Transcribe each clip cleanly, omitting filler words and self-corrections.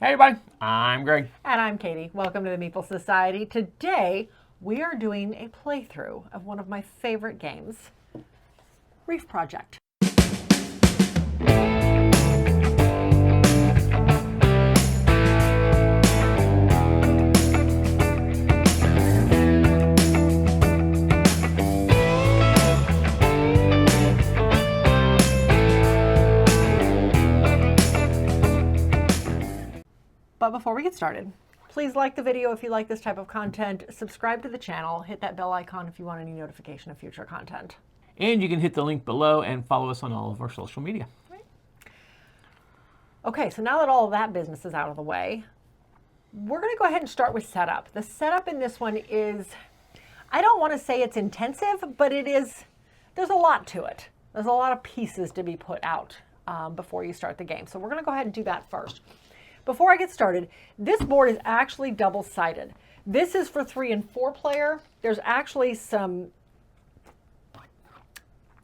Hey everybody, I'm Greg. And I'm Katie. Welcome to the Meeple Society. Today we are doing a playthrough of one of my favorite games, Reef Project. But before we get started, please like the video if you like this type of content, subscribe to the channel, hit that bell icon if you want any notification of future content. And you can hit the link below and follow us on all of our social media. Right. Okay, so now that all of that business is out of the way, we're going to go ahead and start with setup. The setup in this one is, I don't want to say it's intensive, but it is, there's a lot to it. There's a lot of pieces to be put out before you start the game. So we're going to go ahead and do that first. Before I get started, this board is actually double-sided. This is for 3 and 4 player. There's actually some,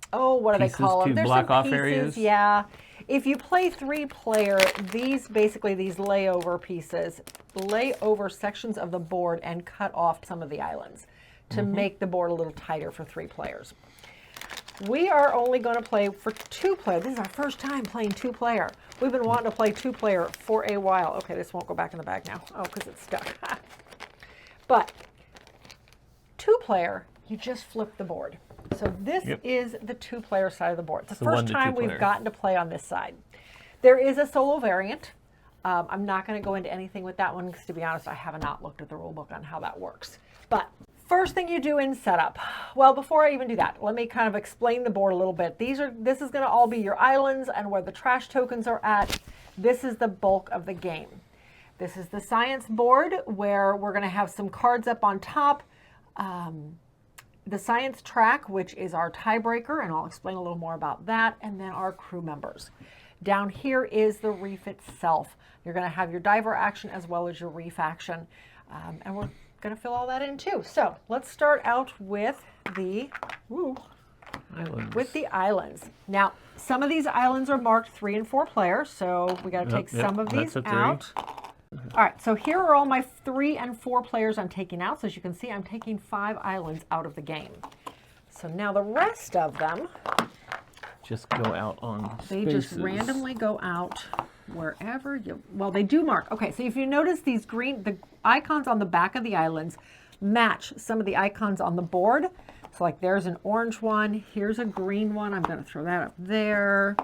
what do they call them? There's block some off pieces, areas. yeah. If you play 3 player, these layover pieces lay over sections of the board and cut off some of the islands to make the board a little tighter for 3 players. We are only going to play for 2 player. This is our first time playing 2 player. We've been wanting to play 2 player for a while. Okay, this won't go back in the bag now. Oh, because it's stuck. But 2 player, you just flip the board. So this is the 2 player side of the board. It's the first time we've gotten to play on this side. There is a solo variant. I'm not going to go into anything with that one because, to be honest, I have not looked at the rule book on how that works. But first thing you do in setup, well, before I even do that, let me kind of explain the board a little bit. This is going to all be your islands and where the trash tokens are at. This is the bulk of the game. This is the science board where we're going to have some cards up on top. The science track, which is our tiebreaker, and I'll explain a little more about that, and then our crew members. Down here is the reef itself. You're going to have your diver action as well as your reef action, and we're going to fill all that in too. So let's start out with the islands. Now, some of these islands are marked 3 and 4 players, so we got to take some of these out. All right, so here are all my 3 and 4 players I'm taking out. So as you can see, I'm taking 5 islands out of the game. So now the rest of them just go out on They spaces. just randomly go out wherever you, well, they do mark. Okay, so if you notice the icons on the back of the islands match some of the icons on the board. So like there's an orange one, here's a green one. I'm going to throw that up there.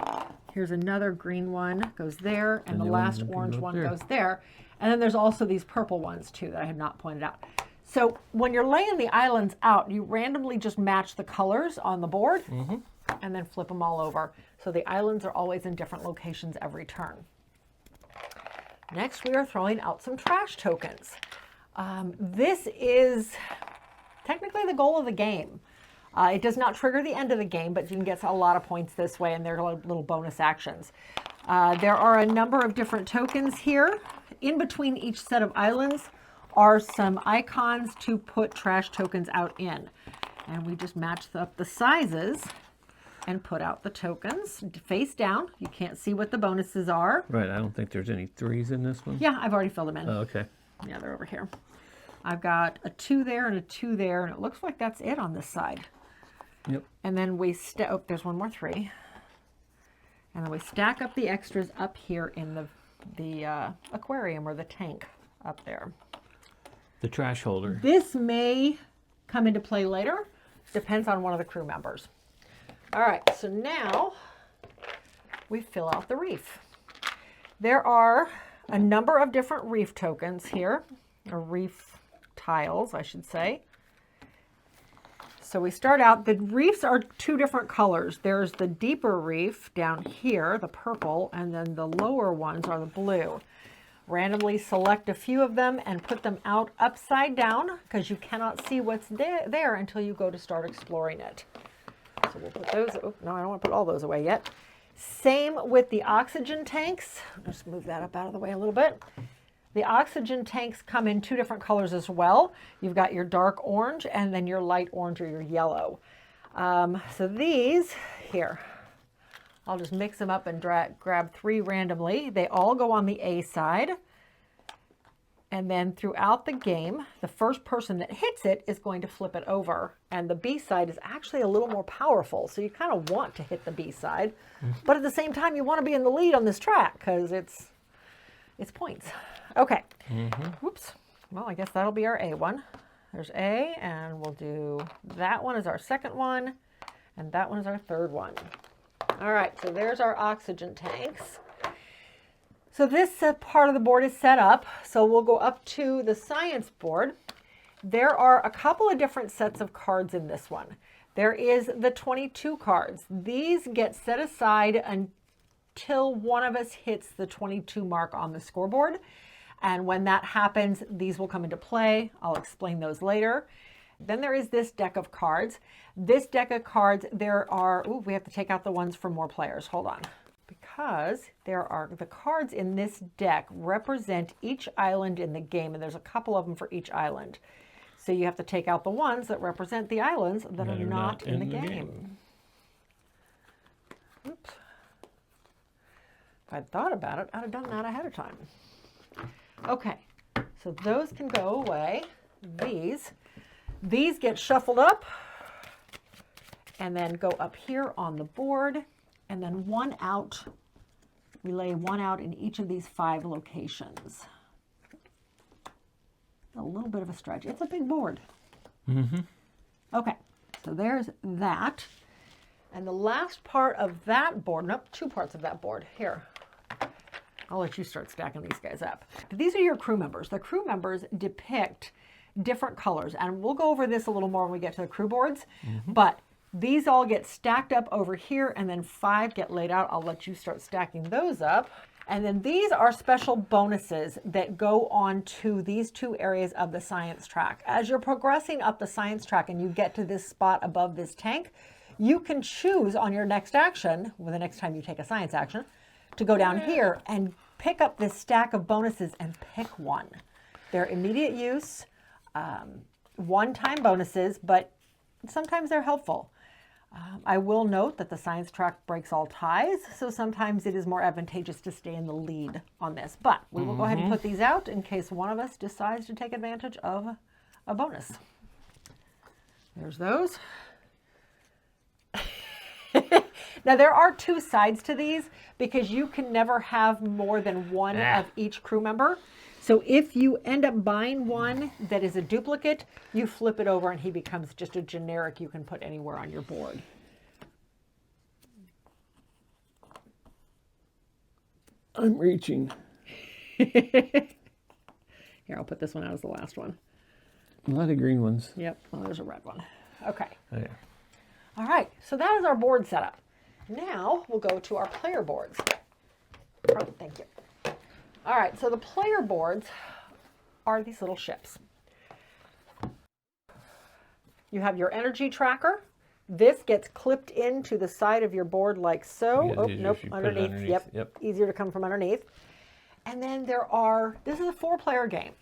Here's another green one, goes there, and the last orange one goes there. And then there's also these purple ones too that I have not pointed out. So when you're laying the islands out, you randomly just match the colors on the board and then flip them all over. So the islands are always in different locations every turn. Next, we are throwing out some trash tokens. This is technically the goal of the game. It does not trigger the end of the game, but you can get a lot of points this way, and there are little bonus actions. There are a number of different tokens here. In between each set of islands are some icons to put trash tokens out in. And we just match up the sizes and put out the tokens face down. You can't see what the bonuses are. Right, I don't think there's any 3s in this one. Yeah, I've already filled them in. Oh, okay. Yeah, they're over here. I've got a 2 there and a 2 there, and it looks like that's it on this side. Yep. And then we there's one more 3. And then we stack up the extras up here in the aquarium or the tank up there. The trash holder. This may come into play later. Depends on one of the crew members. All right, so now we fill out the reef. There are a number of different reef tokens here, or reef tiles, I should say. So we start out, the reefs are 2 different colors. There's the deeper reef down here, the purple, and then the lower ones are the blue. Randomly select a few of them and put them out upside down because you cannot see what's there until you go to start exploring it. So we'll put those, no, I don't want to put all those away yet. Same with the oxygen tanks. I'll just move that up out of the way a little bit. The oxygen tanks come in 2 different colors as well. You've got your dark orange and then your light orange or your yellow. So these here, I'll just mix them up and grab 3 randomly. They all go on the A side. And then throughout the game, the first person that hits it is going to flip it over. And the B side is actually a little more powerful. So you kind of want to hit the B side. But at the same time, you want to be in the lead on this track because it's points. Okay. Whoops. Well, I guess that'll be our A one. There's A, and we'll do that one as our second one. And that one is our third one. All right, so there's our oxygen tanks. So this part of the board is set up. So we'll go up to the science board. There are a couple of different sets of cards in this one. There is the 22 cards. These get set aside until one of us hits the 22 mark on the scoreboard. And when that happens, these will come into play. I'll explain those later. Then there is this deck of cards. This deck of cards, there are, ooh, we have to take out the ones for more players. Hold on. Because there are the cards in this deck represent each island in the game, and there's a couple of them for each island. So you have to take out the ones that represent the islands that are not in the game. Oops. If I'd thought about it, I'd have done that ahead of time. Okay, so those can go away. These get shuffled up and then go up here on the board, and then one out. We lay one out in each of these 5 locations. A little bit of a stretch. It's a big board. Okay, so there's that. And the last part of that board, nope, 2 parts of that board. Here, I'll let you start stacking these guys up. These are your crew members. The crew members depict different colors, and we'll go over this a little more when we get to the crew boards, but these all get stacked up over here, and then 5 get laid out. I'll let you start stacking those up. And then these are special bonuses that go on to these 2 areas of the science track. As you're progressing up the science track and you get to this spot above this tank, you can choose on your next action, well, the next time you take a science action, to go down here and pick up this stack of bonuses and pick one. They're immediate use, one-time bonuses, but sometimes they're helpful. I will note that the science track breaks all ties, so sometimes it is more advantageous to stay in the lead on this. But we will go ahead and put these out in case one of us decides to take advantage of a bonus. There's those. Now, there are 2 sides to these because you can never have more than one of each crew member. So if you end up buying one that is a duplicate, you flip it over and he becomes just a generic you can put anywhere on your board. I'm reaching. Here, I'll put this one out as the last one. A lot of green ones. Yep, well, there's a red one. Okay. Oh, yeah. All right, so that is our board setup. Now we'll go to our player boards. Oh, thank you. All right, so the player boards are these little ships. You have your energy tracker. This gets clipped into the side of your board like so. Oh, nope, underneath. Yep, easier to come from underneath. And then there are, this is a 4-player game.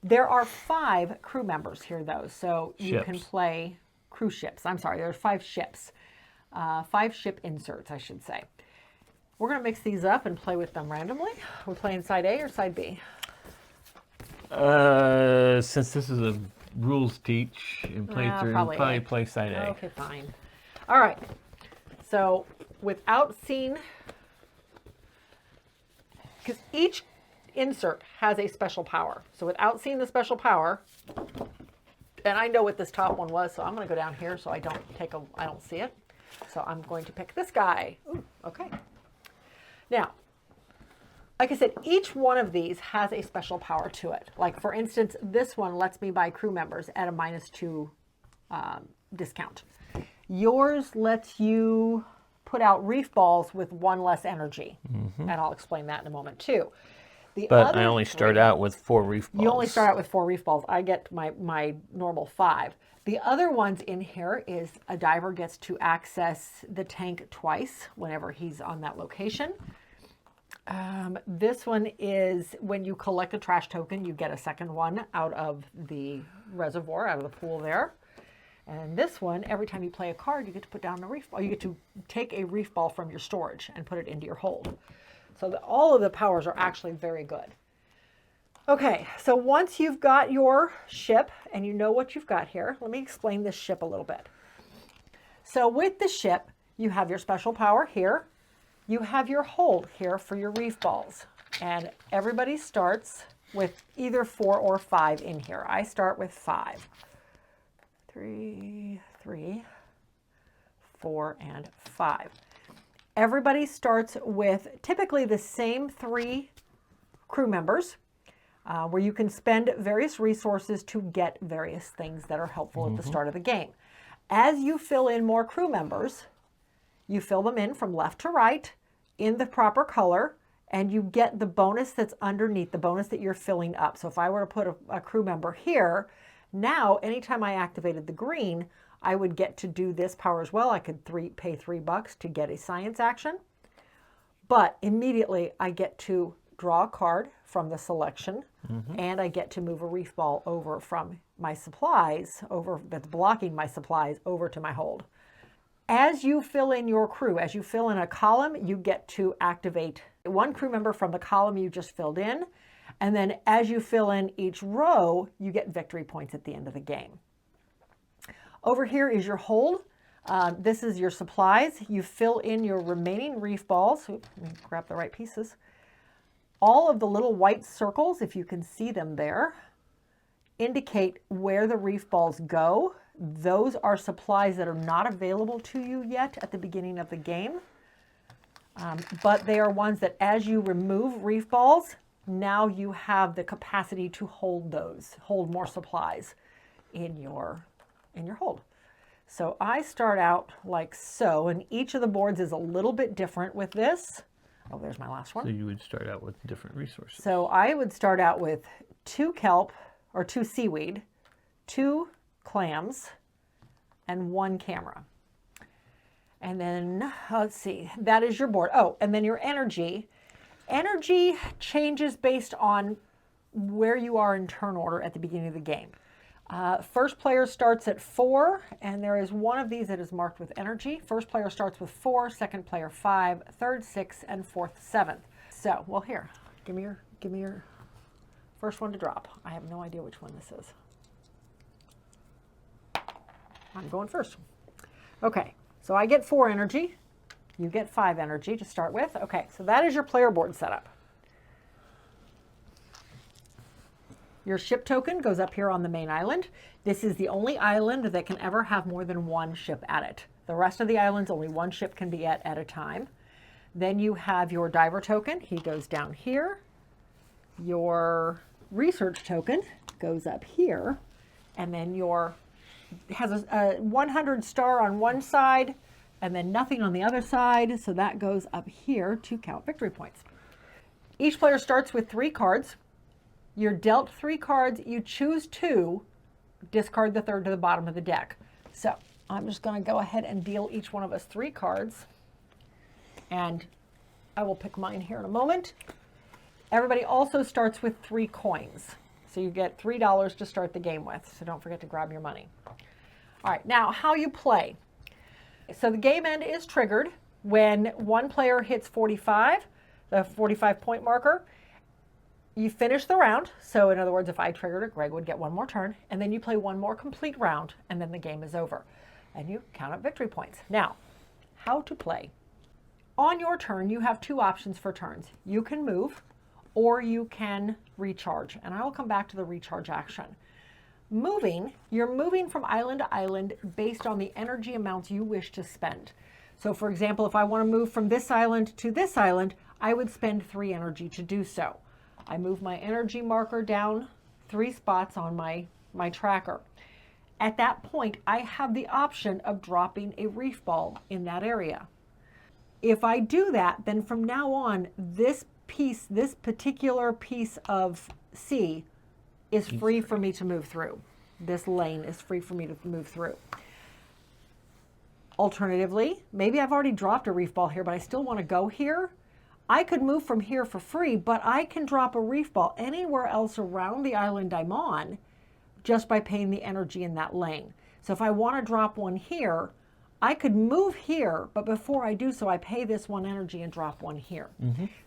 There are 5 crew members here though, so you can play cruise ships. I'm sorry, there's 5 ships. 5 ship inserts, I should say. We're going to mix these up and play with them randomly. We're playing side A or side B? Since this is a rules teach and playthrough, probably play side A. Okay, fine. All right. So without seeing, because each insert has a special power. So without seeing the special power, and I know what this top one was, so I'm going to go down here so I don't see it. So I'm going to pick this guy. Ooh, okay. Now, like I said, each one of these has a special power to it. Like, for instance, this one lets me buy crew members at a -2 discount. Yours lets you put out reef balls with 1 less energy. And I'll explain that in a moment, too. But I only start out with 4 reef balls. You only start out with 4 reef balls. I get my normal 5. The other ones in here is a diver gets to access the tank twice whenever he's on that location. This one is when you collect a trash token, you get a second one out of the reservoir, out of the pool there. And this one, every time you play a card, you get to put down a reef ball. You get to take a reef ball from your storage and put it into your hold. So all of the powers are actually very good. Okay, so once you've got your ship and you know what you've got here, let me explain this ship a little bit. So with the ship, you have your special power here. You have your hold here for your reef balls. And everybody starts with either 4 or 5 in here. I start with 5. 3, 4, and 5. Everybody starts with typically the same 3 crew members, where you can spend various resources to get various things that are helpful at the start of the game. As you fill in more crew members, you fill them in from left to right in the proper color, and you get the bonus that's underneath, the bonus that you're filling up. So if I were to put a crew member here, now anytime I activated the green, I would get to do this power as well. I could pay $3 to get a science action, but immediately I get to draw a card from the selection, and I get to move a reef ball over from my supplies, that's blocking my supplies, over to my hold. As you fill in your crew, as you fill in a column, you get to activate one crew member from the column you just filled in, and then as you fill in each row, you get victory points at the end of the game. Over here is your hold. This is your supplies. You fill in your remaining reef balls. Oops, let me grab the right pieces. All of the little white circles, if you can see them there, indicate where the reef balls go. Those are supplies that are not available to you yet at the beginning of the game. But they are ones that as you remove reef balls, now you have the capacity to hold more supplies in your hold. So I start out like so, and each of the boards is a little bit different with this. Oh, there's my last one. So you would start out with different resources. So I would start out with 2 kelp, or 2 seaweed, 2 clams, and 1 camera. And then, let's see, that is your board. Oh, and then your energy. Energy changes based on where you are in turn order at the beginning of the game. First player starts at 4, and there is one of these that is marked with energy. First player starts with 4, second player 5, third 6, and fourth 7th. So, well, here, give me your first one to drop. I have no idea which one this is. I'm going first. Okay, so I get 4 energy. You get 5 energy to start with. Okay, so that is your player board setup. Your ship token goes up here on the main island. This is the only island that can ever have more than 1 ship at it. The rest of the islands, only 1 ship can be at a time. Then you have your diver token. He goes down here. Your research token goes up here. And then has a 100 star on one side and then nothing on the other side. So that goes up here to count victory points. Each player starts with 3 cards. You're dealt 3 cards, you choose 2, discard the 3rd to the bottom of the deck. So I'm just going to go ahead and deal each one of us 3 cards. And I will pick mine here in a moment. Everybody also starts with 3 coins. So you get $3 to start the game with. So don't forget to grab your money. All right, now how you play. So the game end is triggered when one player hits 45, the 45-point marker. You finish the round. So in other words, if I triggered it, Greg would get 1 more turn, and then you play 1 more complete round, and then the game is over. And you count up victory points. Now, how to play. On your turn, you have 2 options for turns. You can move, or you can recharge. And I will come back to the recharge action. Moving, you're moving from island to island based on the energy amounts you wish to spend. So for example, if I want to move from this island to this island, I would spend 3 energy to do so. I move my energy marker down 3 spots on my tracker. At that point, I have the option of dropping a reef ball in that area. If I do that, then from now on, this particular piece of sea is free for me to move through. This lane is free for me to move through. Alternatively, maybe I've already dropped a reef ball here, but I still want to go here. I could move from here for free, but I can drop a reef ball anywhere else around the island I'm on just by paying the energy in that lane. So if I want to drop one here, I could move here, but before I do so, I pay this 1 energy and drop 1 here.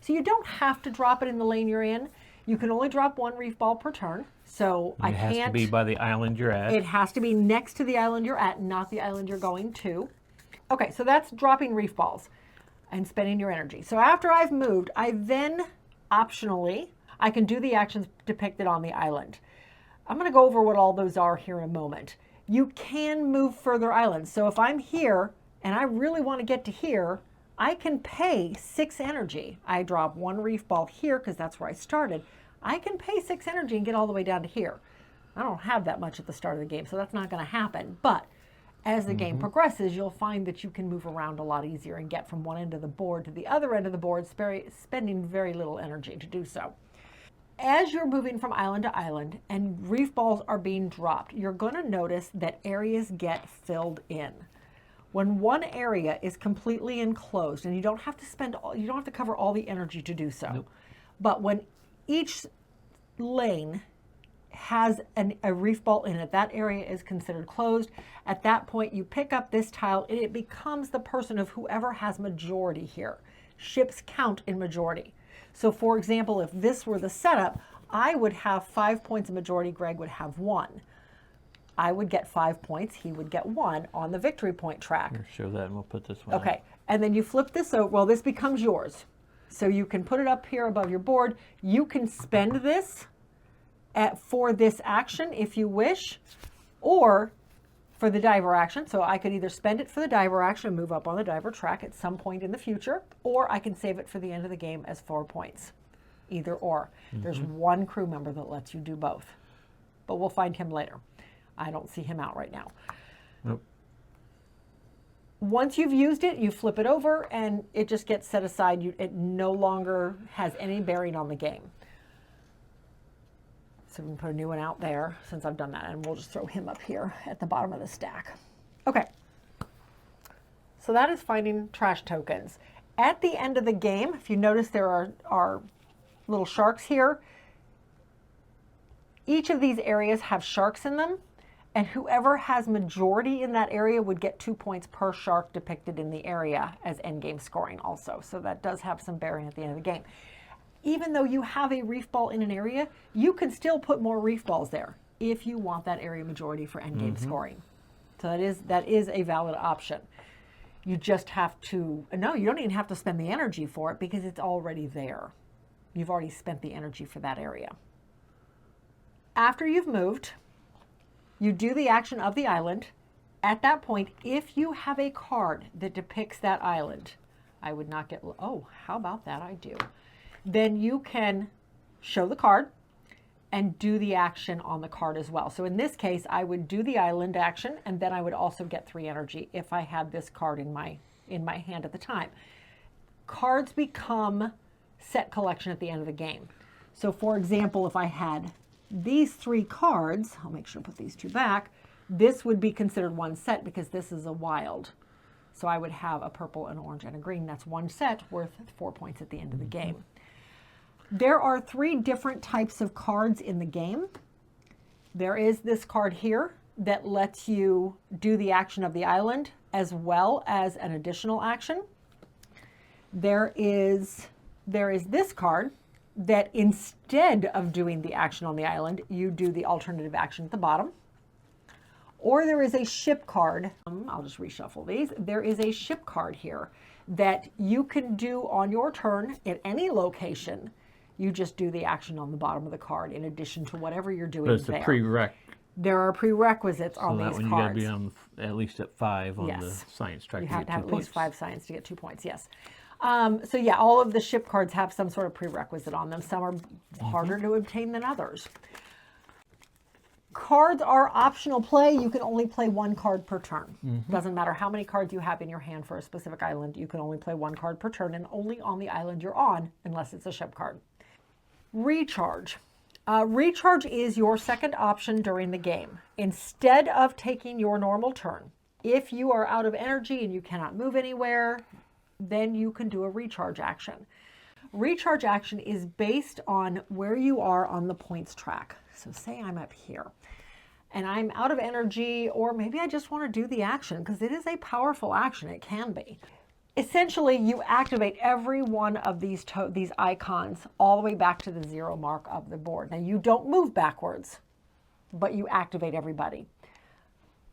So you don't have to drop it in the lane you're in. You can only drop one reef ball per turn, so I can't. It has to be by the island you're at. It has to be next to the island you're at, not the island you're going to. Okay, so that's dropping reef balls and spending your energy. So after I've moved, I then optionally, I can do the actions depicted on the island. I'm going to go over what all those are here in a moment. You can move further islands. So if I'm here and I really want to get to here, I can pay 6 energy. I drop 1 reef ball here because that's where I started. I can pay 6 energy and get all the way down to here. I don't have that much at the start of the game, so that's not going to happen. But as the game progresses, you'll find that you can move around a lot easier and get from one end of the board to the other end of the board, spending very little energy to do so. As you're moving from island to island and reef balls are being dropped, you're going to notice that areas get filled in. When one area is completely enclosed, and you don't have to cover all the energy to do so, Nope. but when each lane has a reef ball in it, that area is considered closed. At that point, you pick up this tile and it becomes the person of whoever has majority here. Ships count in majority. So for example, if this were the setup, I would have 5 points of majority, Greg would have 1. I would get 5 points, he would get 1 on the victory point track. Here, show that and we'll put this one Okay, up. and then you flip this over. Well, this becomes yours. So you can put it up here above your board. You can spend this for this action if you wish, or for the diver action. So I could either spend it for the diver action and move up on the diver track at some point in the future, or I can save it for the end of the game as 4 points. Either or. There's one crew member that lets you do both, but we'll find him later. I don't see him out right now. Nope. Once you've used it, you flip it over and it just gets set aside. It no longer has any bearing on the game. So we can put a new one out there since I've done that, and we'll just throw him up here at the bottom of the stack. Okay. So that is finding trash tokens. At the end of the game, if you notice there are little sharks here. Each of these areas have sharks in them, and whoever has majority in that area would get 2 points per shark depicted in the area as endgame scoring also. So that does have some bearing at the end of the game. Even though you have a reef ball in an area, you can still put more reef balls there if you want that area majority for endgame scoring. So that is a valid option. You just have to, no, you don't even have to spend the energy for it because it's already there. You've already spent the energy for that area. After you've moved, you do the action of the island. At that point, if you have a card that depicts that island, I would not get, oh, how about that? I do. Then you can show the card and do the action on the card as well. So in this case, I would do the island action, and then I would also get 3 energy if I had this card in my hand at the time. Cards become set collection at the end of the game. So for example, if I had these 3 cards, I'll make sure to put these 2 back, this would be considered one set because this is a wild. So I would have a purple, an orange, and a green. That's one set worth 4 points at the end of the game. There are 3 different types of cards in the game. There is this card here that lets you do the action of the island as well as an additional action. There is this card that instead of doing the action on the island, you do the alternative action at the bottom. Or there is a ship card. I'll just reshuffle these. There is a ship card here that you can do on your turn at any location. You just do the action on the bottom of the card in addition to whatever you're doing But it's there. a prereq. There are prerequisites on So that these one you cards. got to be on at least at 5 on the Yes. science track You to have get to have 2 at least points. 5 science to get 2 points, yes. So yeah, all of the ship cards have some sort of prerequisite on them. Some are harder to obtain than others. Cards are optional play. You can only play 1 card per turn. Doesn't matter how many cards you have in your hand for a specific island. You can only play 1 card per turn and only on the island you're on unless it's a ship card. Recharge. Recharge is your second option during the game. Instead of taking your normal turn, if you are out of energy and you cannot move anywhere, then you can do a recharge action. Recharge action is based on where you are on the points track. So say I'm up here and I'm out of energy, or maybe I just want to do the action because it is a powerful action. It can be. essentially, you activate every one of these icons all the way back to the 0 mark of the board. Now, you don't move backwards, but you activate everybody.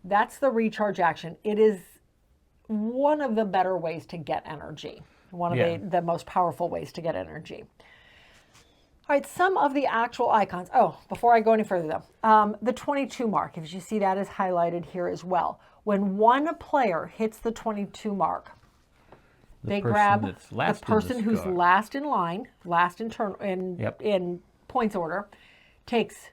That's the recharge action. It is one of the better ways to get energy, one of the most powerful ways to get energy. All right, some of the actual icons. Oh, before I go any further though, the 22 mark, if you see that is highlighted here as well. When one player hits the 22 mark, they grab the person who's last in line, last in turn in points order, takes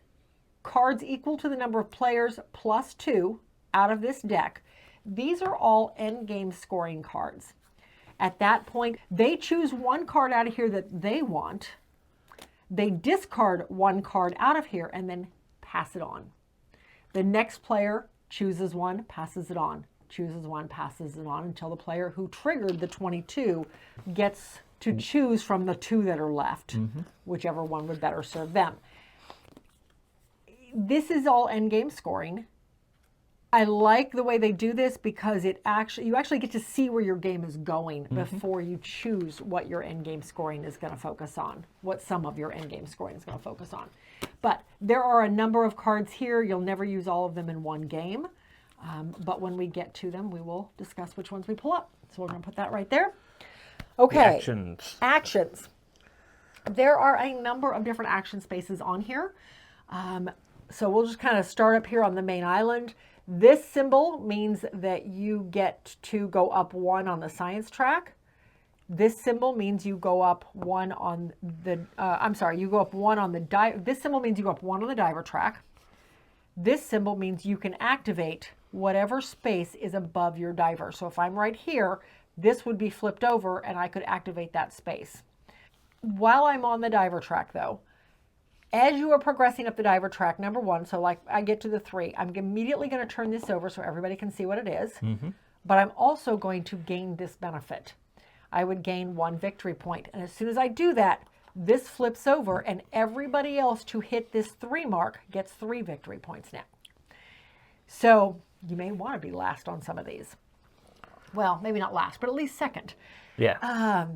cards equal to the number of players plus 2 out of this deck. These are all end game scoring cards. At that point, they choose one card out of here that they want. They discard one card out of here and then pass it on. The next player chooses one, passes it on, chooses one, passes it on, until the player who triggered the 22 gets to choose from the 2 that are left, whichever one would better serve them. This is all endgame scoring. I like the way they do this because you actually get to see where your game is going before you choose what your endgame scoring is going to focus on, what some of your endgame scoring is going to focus on. But there are a number of cards here. You'll never use all of them in one game. But when we get to them, we will discuss which ones we pull up. So we're going to put that right there. Okay. Actions. There are a number of different action spaces on here. So we'll just kind of start up here on the main island. This symbol means that you get to go up 1 on the science track. This symbol means you go up 1 on the, you go up 1 on the this symbol means you go up 1 on the diver track. This symbol means you can activate whatever space is above your diver. So if I'm right here, this would be flipped over and I could activate that space. While I'm on the diver track though, as you are progressing up the diver track, number 1, so like I get to the 3, I'm immediately going to turn this over so everybody can see what it is. But I'm also going to gain this benefit. I would gain 1 victory point. And as soon as I do that, this flips over and everybody else to hit this 3 mark gets 3 victory points now. So you may want to be last on some of these. Well, maybe not last, but at least second. Yeah.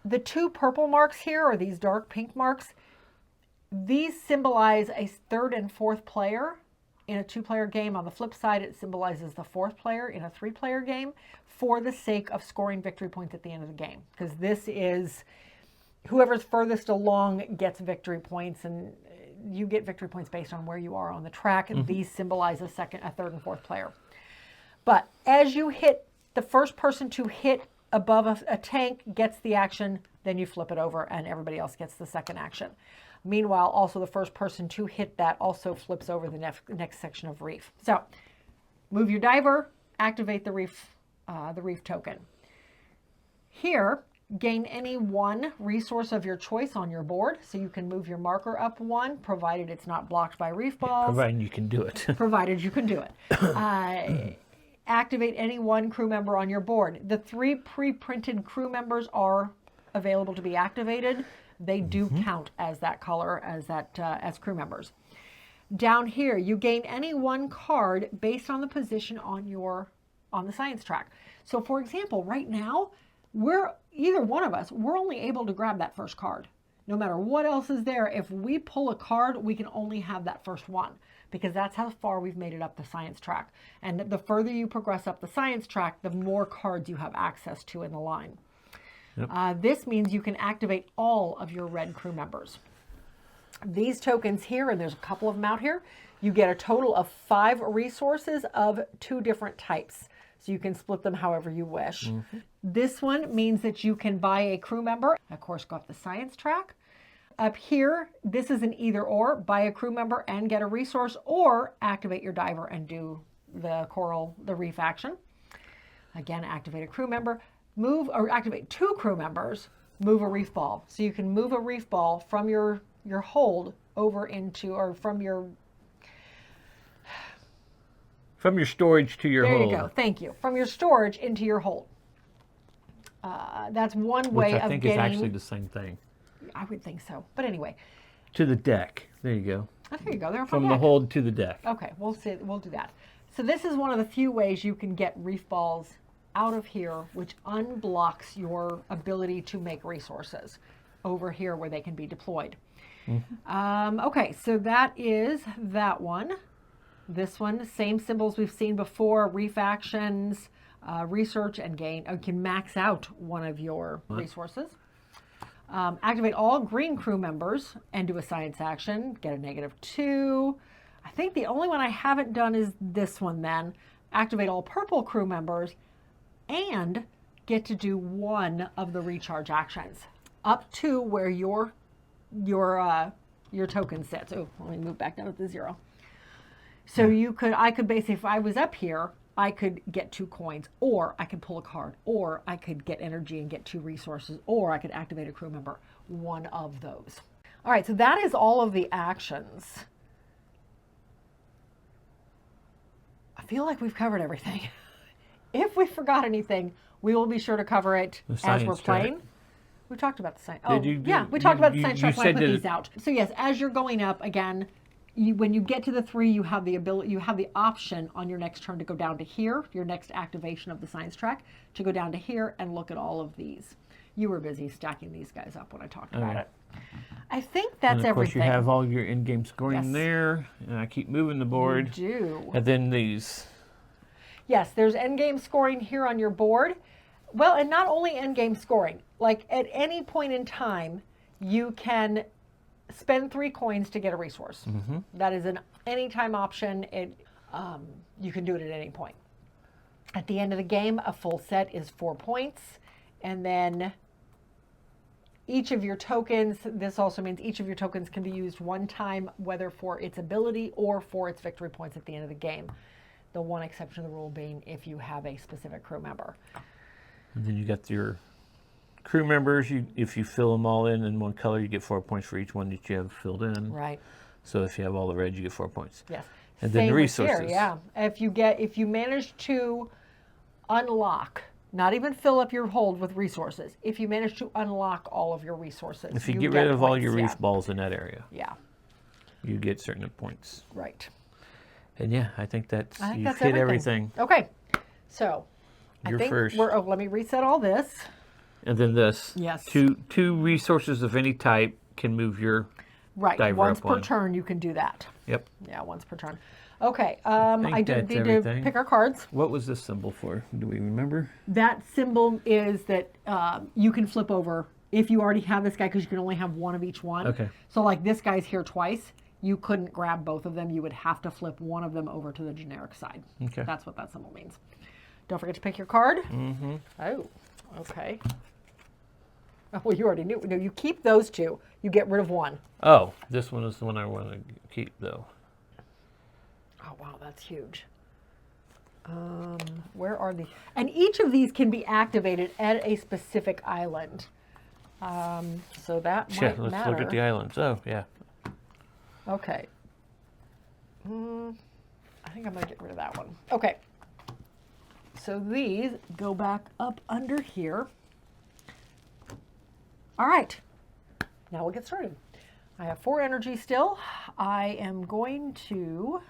The 2 purple marks here, or these dark pink marks, these symbolize a 3rd and 4th player in a 2-player game. On the flip side, it symbolizes the 4th player in a 3-player game for the sake of scoring victory points at the end of the game. Because this is whoever's furthest along gets victory points, and you get victory points based on where you are on the track. And these symbolize a 3rd and 4th player. But as you hit, the first person to hit above a tank gets the action, then you flip it over and everybody else gets the second action. Meanwhile, also the first person to hit that also flips over the next section of reef. So move your diver, activate the reef token. Here, gain any 1 resource of your choice on your board. So you can move your marker up 1, provided it's not blocked by reef balls. Provided you can do it. Provided you can do it. Activate any 1 crew member on your board. The 3 pre-printed crew members are available to be activated. They do count as that color, as crew members. Down here, you gain any 1 card based on the position on the science track. So for example, right now, either one of us, we're only able to grab that first card. No matter what else is there, if we pull a card, we can only have that first one, because that's how far we've made it up the science track. And the further you progress up the science track, the more cards you have access to in the line. Yep. This means you can activate all of your red crew members. These tokens here, and there's a couple of them out here, you get a total of 5 resources of 2 different types. So you can split them however you wish. This one means that you can buy a crew member, of course, go up the science track. Up here, this is an either or, buy a crew member and get a resource, or activate your diver and do the reef action. Again, activate a crew member. Move or activate 2 crew members, move a reef ball. So you can move a reef ball from your hold over into, or from your storage to your hold. There you go. Thank you. From your storage into your hold. That's one way of getting. Which I think is actually the same thing. I would think so. But anyway. To the deck. There you go. Oh, there you go. They're from the hold to the deck. Okay, we'll do that. So this is one of the few ways you can get reef balls out of here, which unblocks your ability to make resources over here where they can be deployed. Okay, so that is that one. This one, same symbols we've seen before, reef actions, research and gain. You can max out one of your resources. Activate all green crew members and do a science action, get a -2. I think the only one I haven't done is this one then. Activate all purple crew members and get to do one of the recharge actions up to where your token sits. Oh, let me move back down to 0. So I could basically, if I was up here, I could get 2 coins, or I could pull a card, or I could get energy and get 2 resources, or I could activate a crew member. One of those. All right, so that is all of the actions. I feel like we've covered everything. If we forgot anything, we will be sure to cover it as we're playing. Track. We talked about the science. We talked about the science track when I put these out. So yes, as you're going up again, when you get to the 3, you have the option on your next turn to go down to here, your next activation of the science track, to go down to here and look at all of these. You were busy stacking these guys up when I talked about it. I think that's and of course everything. you have all your in-game scoring there, and I keep moving the board. You do. And then these. Yes, there's endgame scoring here on your board. Well, and not only endgame scoring. Like at any point in time, you can spend 3 coins to get a resource. That is an anytime option. You can do it at any point. At the end of the game, a full set is 4 points. And then each of your tokens, this also means each of your tokens can be used one time, whether for its ability or for its victory points at the end of the game. The one exception to the rule being if you have a specific crew member. And then you got your crew members. If you fill them all in one color, you get 4 points for each one that you have filled in. Right. So if you have all the red, you get 4 points. Yes. And then the resources. Here, yeah. If you manage to unlock, not even fill up your hold with resources, if you manage to unlock all of your resources. If you get rid of all your reef balls in that area. Yeah. You get certain points. Right. And yeah, I think that's that's hit everything. Okay. So You're I think first. let me reset all this. And then this. Yes. Two resources of any type can move your diver Once up per one. turn you can do that. Yep. Yeah, once per turn. Okay. I do that's need everything. to pick our cards. What was this symbol for? Do we remember? That symbol is that you can flip over if you already have this guy, because you can only have one of each one. Okay. So like this guy's here twice. You couldn't grab both of them. You would have to flip one of them over to the generic side. Okay. That's what that symbol means. Don't forget to pick your card. Mm-hmm. Oh, okay. Oh, well, you already knew. No, you keep those 2. You get rid of 1. Oh, this one is the one I want to keep, though. Oh, wow, that's huge. Where are the... And each of these can be activated at a specific island. So that might let's matter. look at the islands. Oh, yeah. Okay. I think I'm going to get rid of that one. Okay. So these go back up under here. All right. Now we'll get started. I have 4 energy still. I am going to...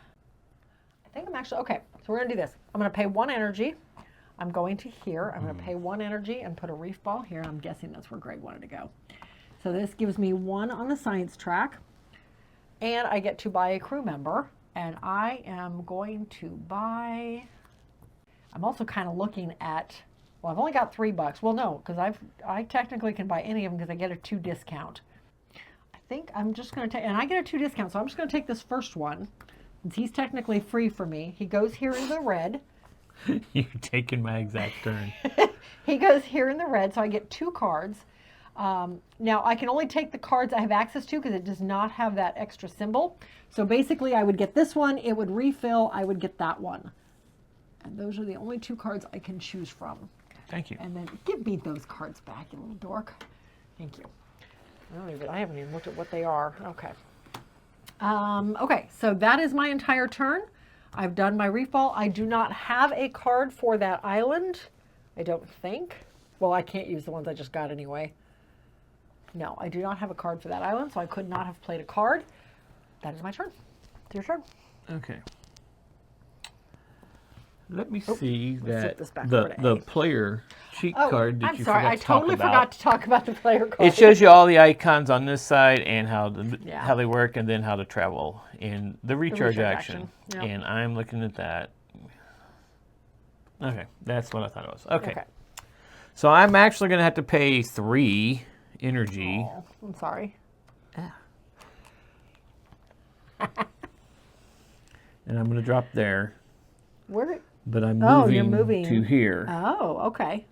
okay. So we're going to do this. I'm going to pay 1 energy. I'm going to here. I'm going to pay 1 energy and put a reef ball here. I'm guessing that's where Greg wanted to go. So this gives me 1 on the science track. And I get to buy a crew member, and I am going to buy, I'm also kind of looking at, well, I've only got $3. Well, no, because I technically can buy any of them because I get a 2 discount. I think I'm just going to take, and I get a 2 discount, so I'm just going to take this first one, since he's technically free for me. He goes here in the red. You're taking my exact turn. He goes here in the red, so I get 2 cards. Now I can only take the cards I have access to because it does not have that extra symbol. So basically I would get this one, it would refill, I would get that one. And those are the only 2 cards I can choose from. Thank you. And then give me those cards back, you little dork. Thank you. I haven't even looked at what they are. Okay. Okay, so that is my entire turn. I've done my reef ball. I do not have a card for that island. I don't think. Well, I can't use the ones I just got anyway. No, I do not have a card for that island, so I could not have played a card. That is my turn. It's your turn. Okay. Let me see let's that flip this back over to the A. player cheat Oh, card that I'm you sorry. forgot I to talk totally about. forgot to talk about the player card. It shows you all the icons on this side and how Yeah. how they work, and then how to travel and the recharge action. Yep. And I'm looking at that. Okay, that's what I thought it was. Okay, so I'm actually going to have to pay 3 energy. Oh, I'm sorry. And I'm going to drop there. Where? But I'm Oh, moving, you're moving to here. Oh, okay.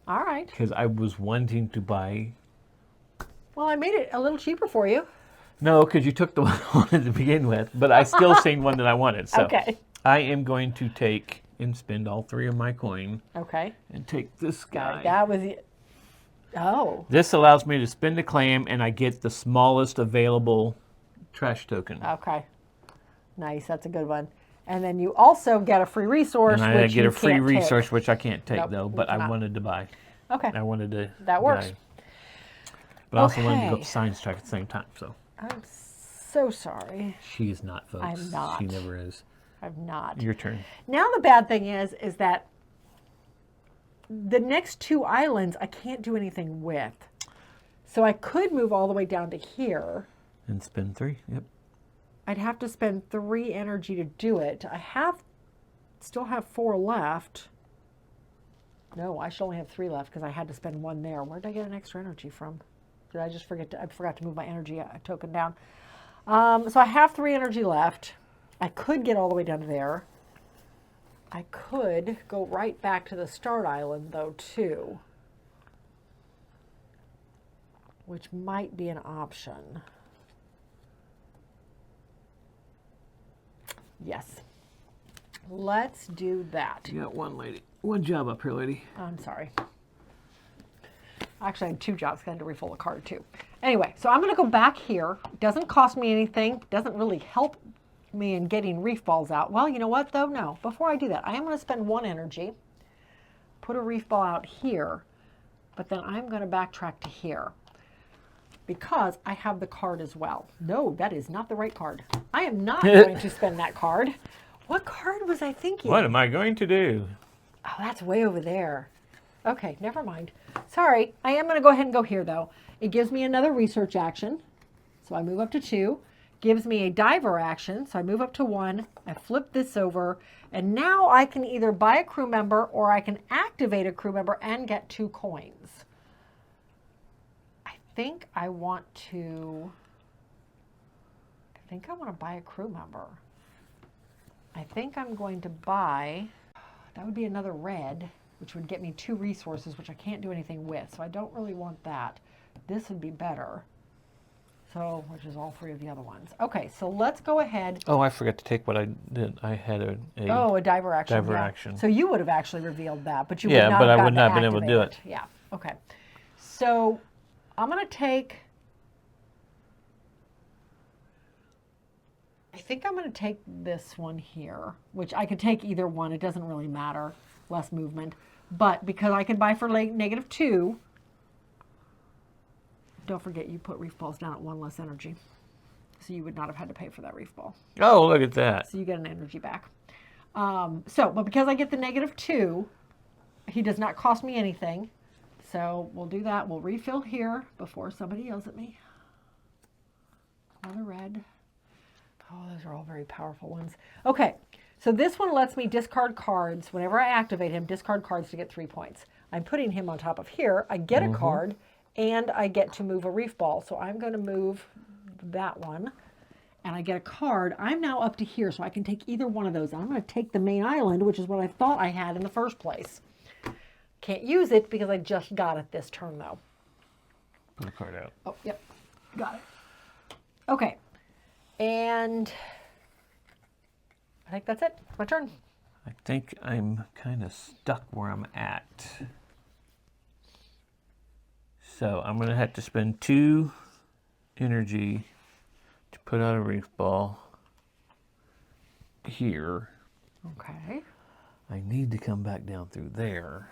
All right. Because I was wanting to buy. Well, I made it a little cheaper for you. No, because you took the one I wanted to begin with. But I still seen one that I wanted. So Okay. I am going to take and spend all 3 of my coin. Okay. And take this guy. That was it. Oh. This allows me to spend a claim, and I get the smallest available trash token. Okay. Nice. That's a good one. And then you also get a free resource. And I which get you a free can't resource, take. which I can't take, Nope, though. you But I cannot. wanted to buy. Okay. I wanted to. That works. Buy. But I also wanted to go Okay. up the science track at the same time. So I'm so sorry. she is not, folks. I'm not. She never is. I'm not. Your turn. Now the bad thing is that the next 2 islands I can't do anything with. So I could move all the way down to here. And spend 3. Yep. I'd have to spend 3 energy to do it. Still have 4 left. No, I should only have 3 left because I had to spend 1 there. Where did I get an extra energy from? Did I just forget I forgot to move my energy token down. So I have 3 energy left. I could get all the way down to there. I could go right back to the start island though too, which might be an option. Yes. Let's do that. You got one job up here, lady. I'm sorry. Actually, I had 2 jobs. I had to refill the card too. Anyway, so I'm going to go back here. It doesn't cost me anything. Doesn't really help me in getting reef balls out. Well, you know what though? No. Before I do that, I am going to spend 1 energy, put a reef ball out here, but then I'm going to backtrack to here because I have the card as well. No, that is not the right card. I am not going to spend that card. What card was I thinking? What am I going to do? Oh, that's way over there. Okay, never mind. Sorry, I am going to go ahead and go here, though. It gives me another research action. So I move up to 2. Gives me a diver action. So I move up to 1. I flip this over. And now I can either buy a crew member or I can activate a crew member and get 2 coins. I think I want to buy a crew member. I think I'm going to buy, that would be another red, which would get me 2 resources, which I can't do anything with. So I don't really want that. This would be better. So, which is all 3 of the other ones. Okay, so let's go ahead. Oh, I forgot to take what I did. I had a a diver action. diver yeah. action. So you would have actually revealed that, but you would Yeah, not but have I would gotten not have been able to do activate it. Yeah, okay. So I'm going to take, I think I'm going to take this one here, which I could take either one. It doesn't really matter. Less movement. But because I can buy for -2, don't forget you put reef balls down at 1 less energy. So you would not have had to pay for that reef ball. Oh, look at that. So you get an energy back. But because I get the -2, he does not cost me anything. So we'll do that. We'll refill here before somebody yells at me. Another red. Oh, those are all very powerful ones. Okay, so this one lets me discard cards. Whenever I activate him, discard cards to get 3 points. I'm putting him on top of here. I get a card, and I get to move a reef ball. So I'm going to move that one, and I get a card. I'm now up to here, so I can take either one of those. I'm going to take the main island, which is what I thought I had in the first place. Can't use it because I just got it this turn, though. Put the card out. Oh, yep. Got it. Okay. And I think that's it. My turn. I think I'm kind of stuck where I'm at. So I'm going to have to spend 2 energy to put out a reef ball here. Okay. I need to come back down through there.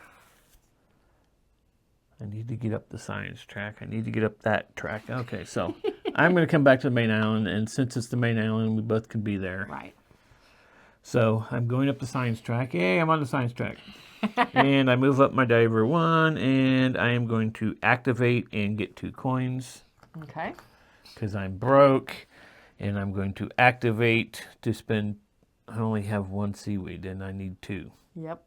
I need to get up the science track. I need to get up that track. Okay, so I'm going to come back to the main island, and since it's the main island, we both can be there. Right. So I'm going up the science track. Hey, I'm on the science track. And I move up my diver 1, and I am going to activate and get 2 coins. Okay. Because I'm broke. And I'm going to activate to spend. I only have 1 seaweed, and I need 2. Yep.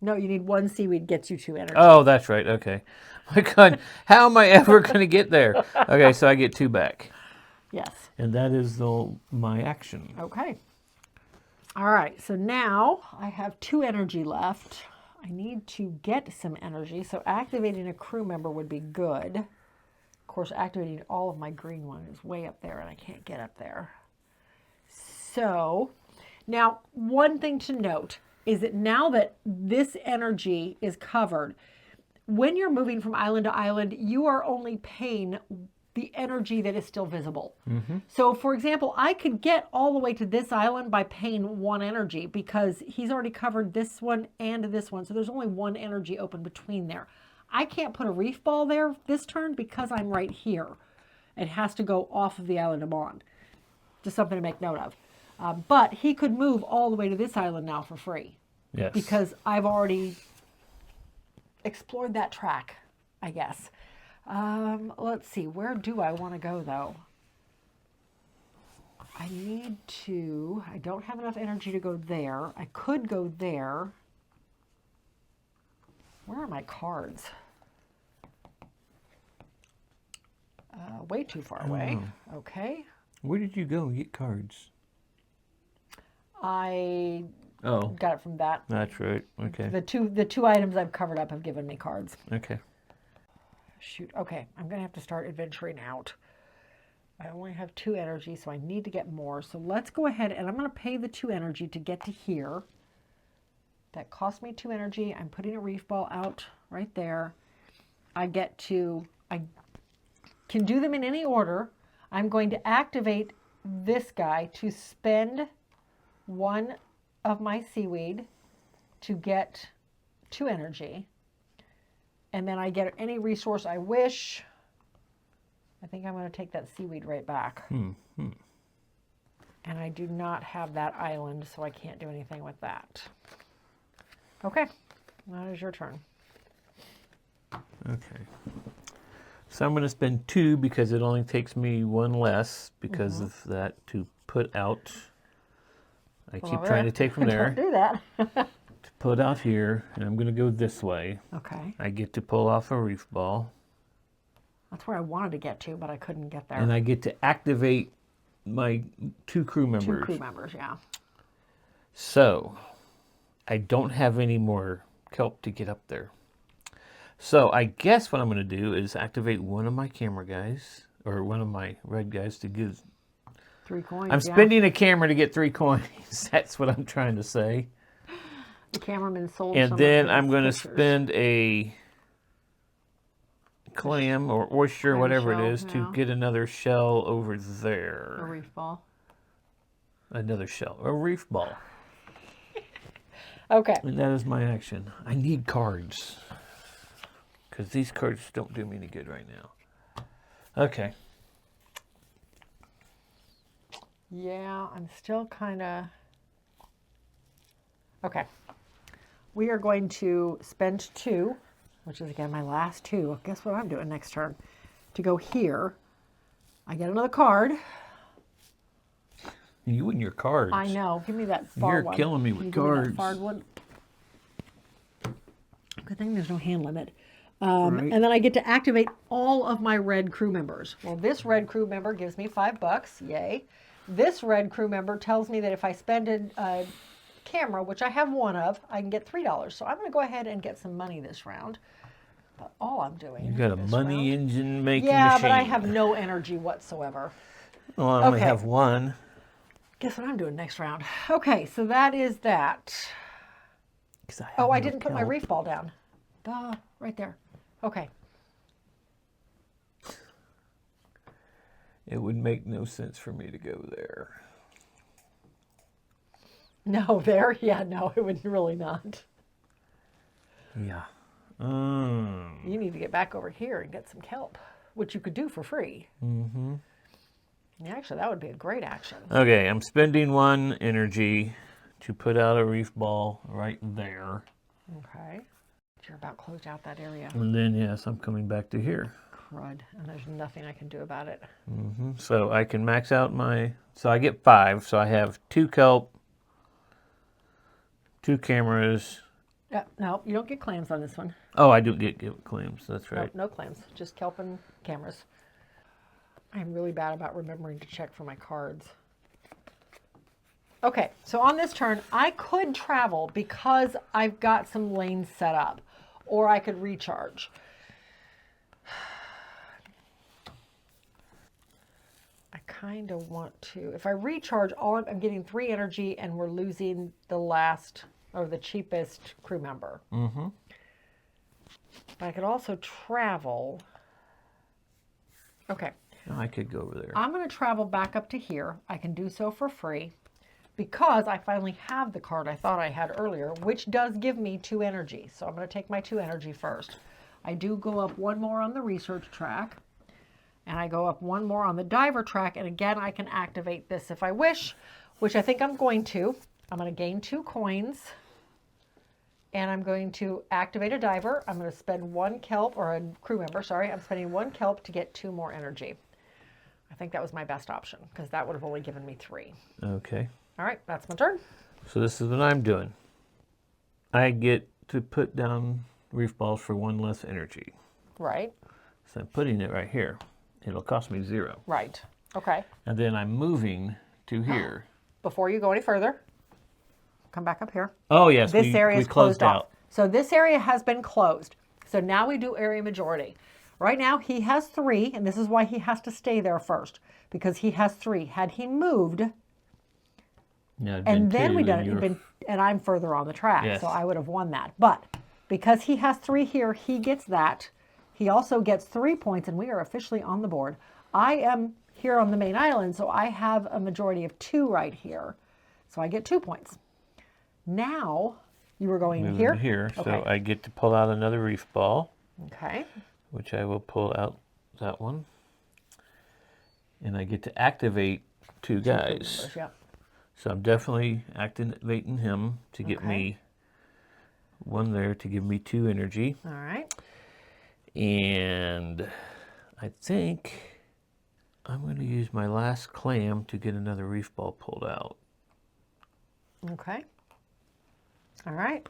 No, you need 1 seaweed gets you 2 energy. Oh, that's right. Okay. My God, how am I ever going to get there? Okay, so I get 2 back. Yes. And that is my action. Okay. All right, so now I have 2 energy left. I need to get some energy, so activating a crew member would be good. Of course, activating all of my green one is way up there, and I can't get up there. So, now, one thing to note is that now that this energy is covered, when you're moving from island to island, you are only paying the energy that is still visible. So for example, I could get all the way to this island by paying 1 energy because he's already covered this one and this one. So there's only 1 energy open between there. I can't put a reef ball there this turn because I'm right here. It has to go off of the island I'm on. Just something to make note of. But he could move all the way to this island now for free. Yes. Because I've already explored that track, I guess. Let's see, where do I want to go though? I don't have enough energy to go there. I could go there. Where are my cards? Way too far away. Okay. Where did you go get cards? I Oh, got it from that. that's right. Okay. The two items I've covered up have given me cards. Okay. Shoot. Okay, I'm going to have to start adventuring out. I only have 2 energy, so I need to get more. So let's go ahead, and I'm going to pay the 2 energy to get to here. That cost me 2 energy. I'm putting a reef ball out right there. I can do them in any order. I'm going to activate this guy to spend 1 of my seaweed to get 2 energy. And then I get any resource I wish. I think I'm going to take that seaweed right back. And I do not have that island, so I can't do anything with that. Okay, that is your turn. Okay. So I'm going to spend 2 because it only takes me 1 less because of that to put out. I keep trying to take from there. Don't do that. To put out here, and I'm going to go this way. Okay. I get to pull off a reef ball. That's where I wanted to get to, but I couldn't get there. And I get to activate my 2 crew members. 2 crew members, yeah. So, I don't have any more kelp to get up there. So, I guess what I'm going to do is activate one of my camera guys, or one of my red guys to give. 3 coins, I'm spending a camera to get 3 coins. That's what I'm trying to say. The cameraman sold And some then of I'm his going to pictures. spend a clam or oyster, Clam whatever shell, it is, yeah. to get another shell over A there. reef ball. Another shell, a reef ball. Okay. And that is my action. I need cards. Because these cards don't do me any good right now. Okay. Yeah, I'm still kind of... Okay. We are going to spend 2, which is again my last 2. Guess what I'm doing next turn? To go here. I get another card. You and your cards. I know. Give me that far You're one. killing me Can with you give me that cards. far one? Good thing there's no hand limit. Right. And then I get to activate all of my red crew members. Well, this red crew member gives me $5. Yay. This red crew member tells me that if I spend a camera, which I have 1 of, I can get $3. So I'm going to go ahead and get some money this round. But all I'm doing You got a this money round- engine making Yeah, machine. but I have no energy whatsoever. Well, I only Okay. have 1. Guess what I'm doing next round? Okay, so that is that. 'Cause have Oh, I no didn't put my kelp. reef ball down. Duh, right there. Okay. It would make no sense for me to go there. No, there? Yeah, no, it would really not. Yeah. You need to get back over here and get some kelp, which you could do for free. Mm-hmm. Yeah, actually, that would be a great action. Okay, I'm spending 1 energy to put out a reef ball right there. Okay. You're about closed out that area. And then, yes, I'm coming back to here. Crud. And there's nothing I can do about it. So I can max out my, so I get 5. So I have 2 kelp, 2 cameras. Yeah, no, you don't get clams on this one. Oh, I do get clams. That's right. No clams, just kelp and cameras. I'm really bad about remembering to check for my cards. Okay, so on this turn, I could travel because I've got some lanes set up, or I could recharge. I kind of want to, if I recharge, I'm getting 3 energy and we're losing the last, or the cheapest crew member. Mm-hmm. But I could also travel. Okay. I could go over there. I'm going to travel back up to here. I can do so for free because I finally have the card I thought I had earlier, which does give me 2 energy. So I'm going to take my 2 energy first. I do go up 1 more on the research track, and I go up 1 more on the diver track. And again, I can activate this if I wish, which I think I'm going to. I'm going to gain 2 coins. And I'm going to activate a diver. I'm going to spend 1 kelp, or a crew member, sorry. I'm spending 1 kelp to get 2 more energy. I think that was my best option because that would have only given me 3. Okay. All right, that's my turn. So this is what I'm doing. I get to put down reef balls for 1 less energy. Right. So I'm putting it right here. It'll cost me 0. Right. Okay. And then I'm moving to here. Before you go any further, come back up here. Oh, yes. This area we is closed off. out. So this area has been closed. So now we do area majority. Right now he has 3, and this is why he has to stay there first, because he has 3. Had he moved, Yeah, and then we done it, and I'm further on the track, Yes. so I would have won that. But because he has 3 here, he gets that. He also gets 3 points, and we are officially on the board. I am here on the main island, so I have a majority of 2 right here. So I get 2 points. Now, you were going moving here? to here. Okay. So I get to pull out another reef ball, Okay. which I will pull out that one. And I get to activate 2 guys. Yeah. So I'm definitely activating him to get Okay. me 1 there to give me 2 energy. All right. And I think I'm going to use my last clam to get another reef ball pulled out. Okay. All right.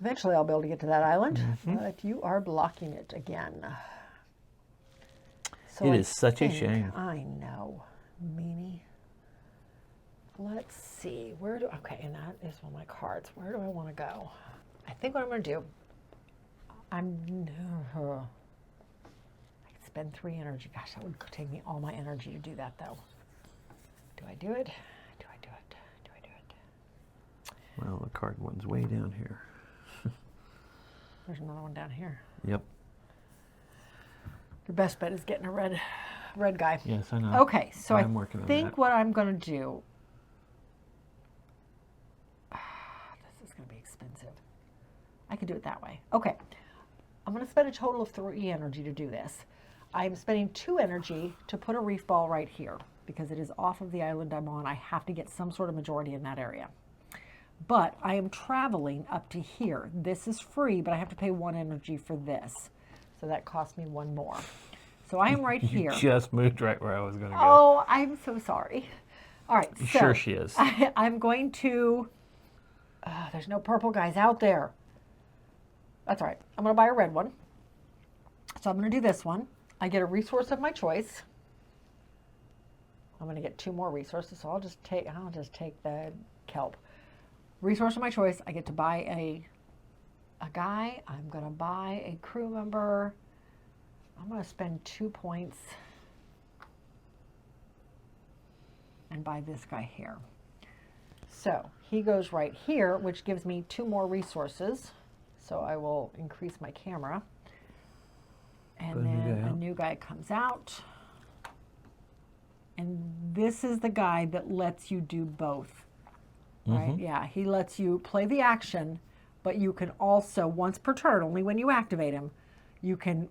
Eventually I'll be able to get to that island, but you are blocking it again. So It I is such a think- shame. I know, meanie. Let's see, okay, and that is one of my cards. Where do I want to go? I think what I'm going to do, I could spend 3 energy. Gosh, that would take me all my energy to do that, though. Do I do it? Do I do it? Do I do it? Well, the card one's way down here. There's another one down here. Yep. Your best bet is getting a red guy. Yes, I know. Okay, so I'm I working on think that. what I'm going to do. This is going to be expensive. I could do it that way. Okay, I'm going to spend a total of 3 energy to do this. I'm spending 2 energy to put a reef ball right here because it is off of the island I'm on. I have to get some sort of majority in that area. But I am traveling up to here. This is free, but I have to pay 1 energy for this. So that costs me 1 more. So I am right here. You just moved right where I was going to go. Oh, I'm so sorry. All right, so Sure she is. I'm going to, there's no purple guys out there. That's all right. I'm going to buy a red one. So I'm going to do this one. I get a resource of my choice. I'm going to get 2 more resources, so I'll just take the kelp. Resource of my choice. I get to buy a guy. I'm going to buy a crew member. I'm going to spend 2 points and buy this guy here. So he goes right here, which gives me 2 more resources. So I will increase my camera. And then a new guy comes out. And this is the guy that lets you do both. Right? Yeah, he lets you play the action, but you can also, once per turn, only when you activate him, you can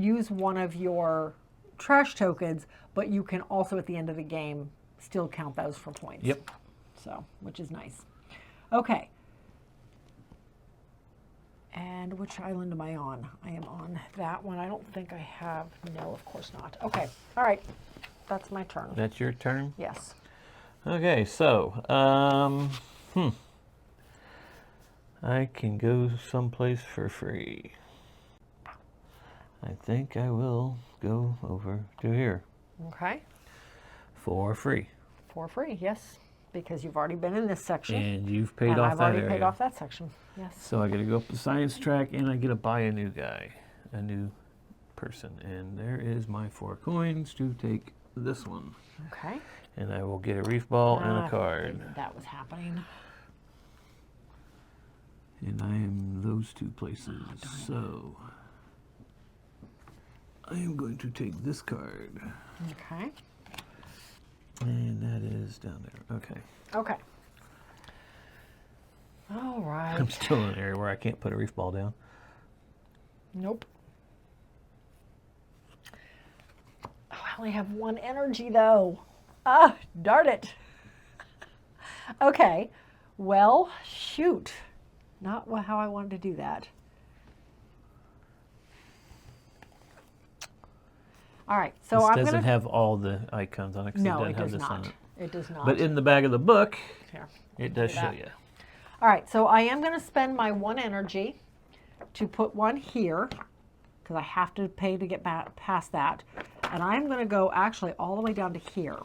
use one of your trash tokens, but you can also at the end of the game still count those for points. Yep. So, which is nice. Okay. And which island am I on? I am on that one. I don't think I have. No, of course not. Okay. All right. That's my turn. That's your turn? Yes. Okay, so, I can go someplace for free. I think I will go over to here Okay. for free. For free, yes. Because you've already been in this section. And you've paid and off I've that already area. paid off that section. Yes. So I got to go up the science track, and I get to buy a new guy, a new person. And there is my 4 coins to take this one. Okay. And I will get a reef ball and I a card. figured that was happening. And I am those 2 places. So I am going to take this card. Okay. And that is down there. Okay. Okay. All right. I'm still in an area where I can't put a reef ball down. Nope. Oh, I only have 1 energy though. Ah, darn it. Okay. Well, shoot. Not how I wanted to do that. All right, so This I'm doesn't gonna. have all the icons on it because No, it it doesn't have does this on not. it. It does not. But in the back of the book, Here. it does do show that. you. All right, so I am going to spend my 1 energy to put 1 here because I have to pay to get back past that. And I'm going to go actually all the way down to here.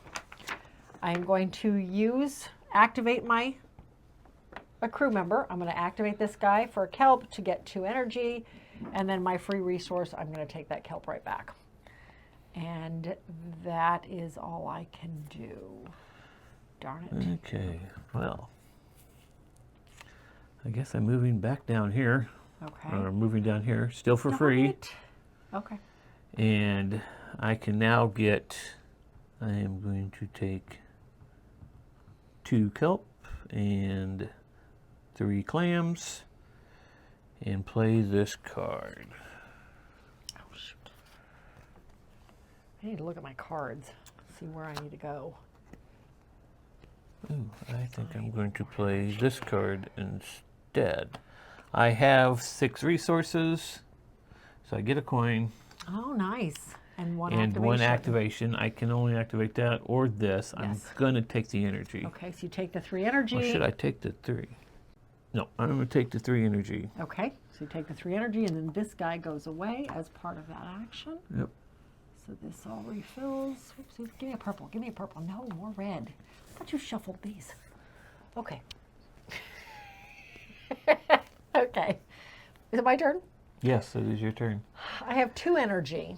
I'm going to activate a crew member. I'm going to activate this guy for a kelp to get 2 energy. And then my free resource, I'm going to take that kelp right back. And that is all I can do. Darn it. Okay, well, I guess I'm moving back down here. Okay. Or moving down here, still for Darn free. it. Okay. And I can now get, I am going to take 2 kelp and 3 clams and play this card. Oh, shoot. I need to look at my cards, see where I need to go. Ooh, I think I'm going to play this card instead. I have 6 resources, so I get a coin Oh, nice. And 1 and activation. 1 activation. I can only activate that or this. I'm Yes. going to take the energy. Okay, so you take the 3 energy. Or should I take the 3? No, I'm going to take the 3 energy. Okay, so you take the 3 energy, and then this guy goes away as part of that action. Yep. So this all refills. Oopsies. Give me a purple. Give me a purple. No, more red. I thought you shuffled these. Okay. Okay. Is it my turn? Yes, it is your turn. I have 2 energy.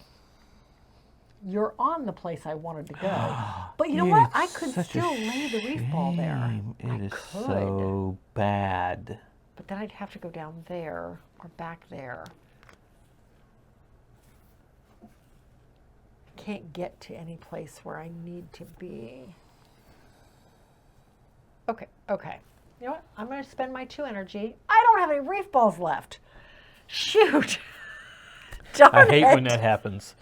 You're on the place I wanted to go. But you know what? I could Such a still lay the reef ball there. shame. I It is could. so bad. But then I'd have to go down there or back there. I can't get to any place where I need to be. Okay, okay. You know what? I'm going to spend my 2 energy. I don't have any reef balls left. Shoot. Darn I hate when it. that happens.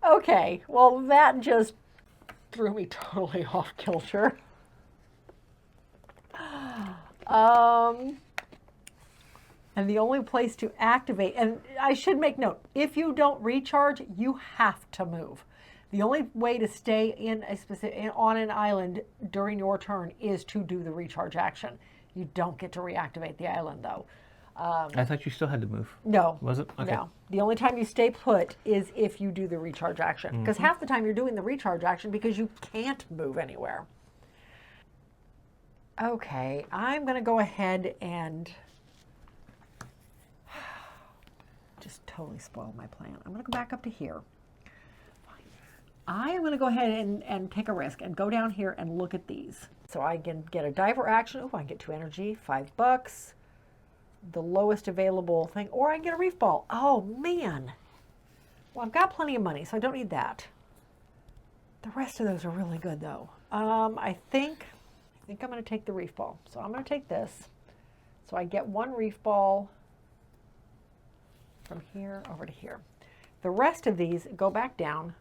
Okay, well, that just threw me totally off kilter. And the only place to activate, and I should make note, if you don't recharge, you have to move. The only way to stay in a specific on an island during your turn is to do the recharge action. You don't get to reactivate the island, though. I thought you still had to move. No. Was it? Okay. No. The only time you stay put is if you do the recharge action. Because half the time you're doing the recharge action because you can't move anywhere. Okay, I'm going to go ahead and just totally spoil my plan. I'm going to go back up to here. I am going to go ahead and take a risk and go down here and look at these. So I can get a diver action. Oh, I can get 2 energy, $5. The lowest available thing, or I can get a reef ball. Oh man. Well, I've got plenty of money, so I don't need that. The rest of those are really good though. I think I'm going to take the reef ball. So I'm going to take this. So I get 1 reef ball from here over to here. The rest of these go back down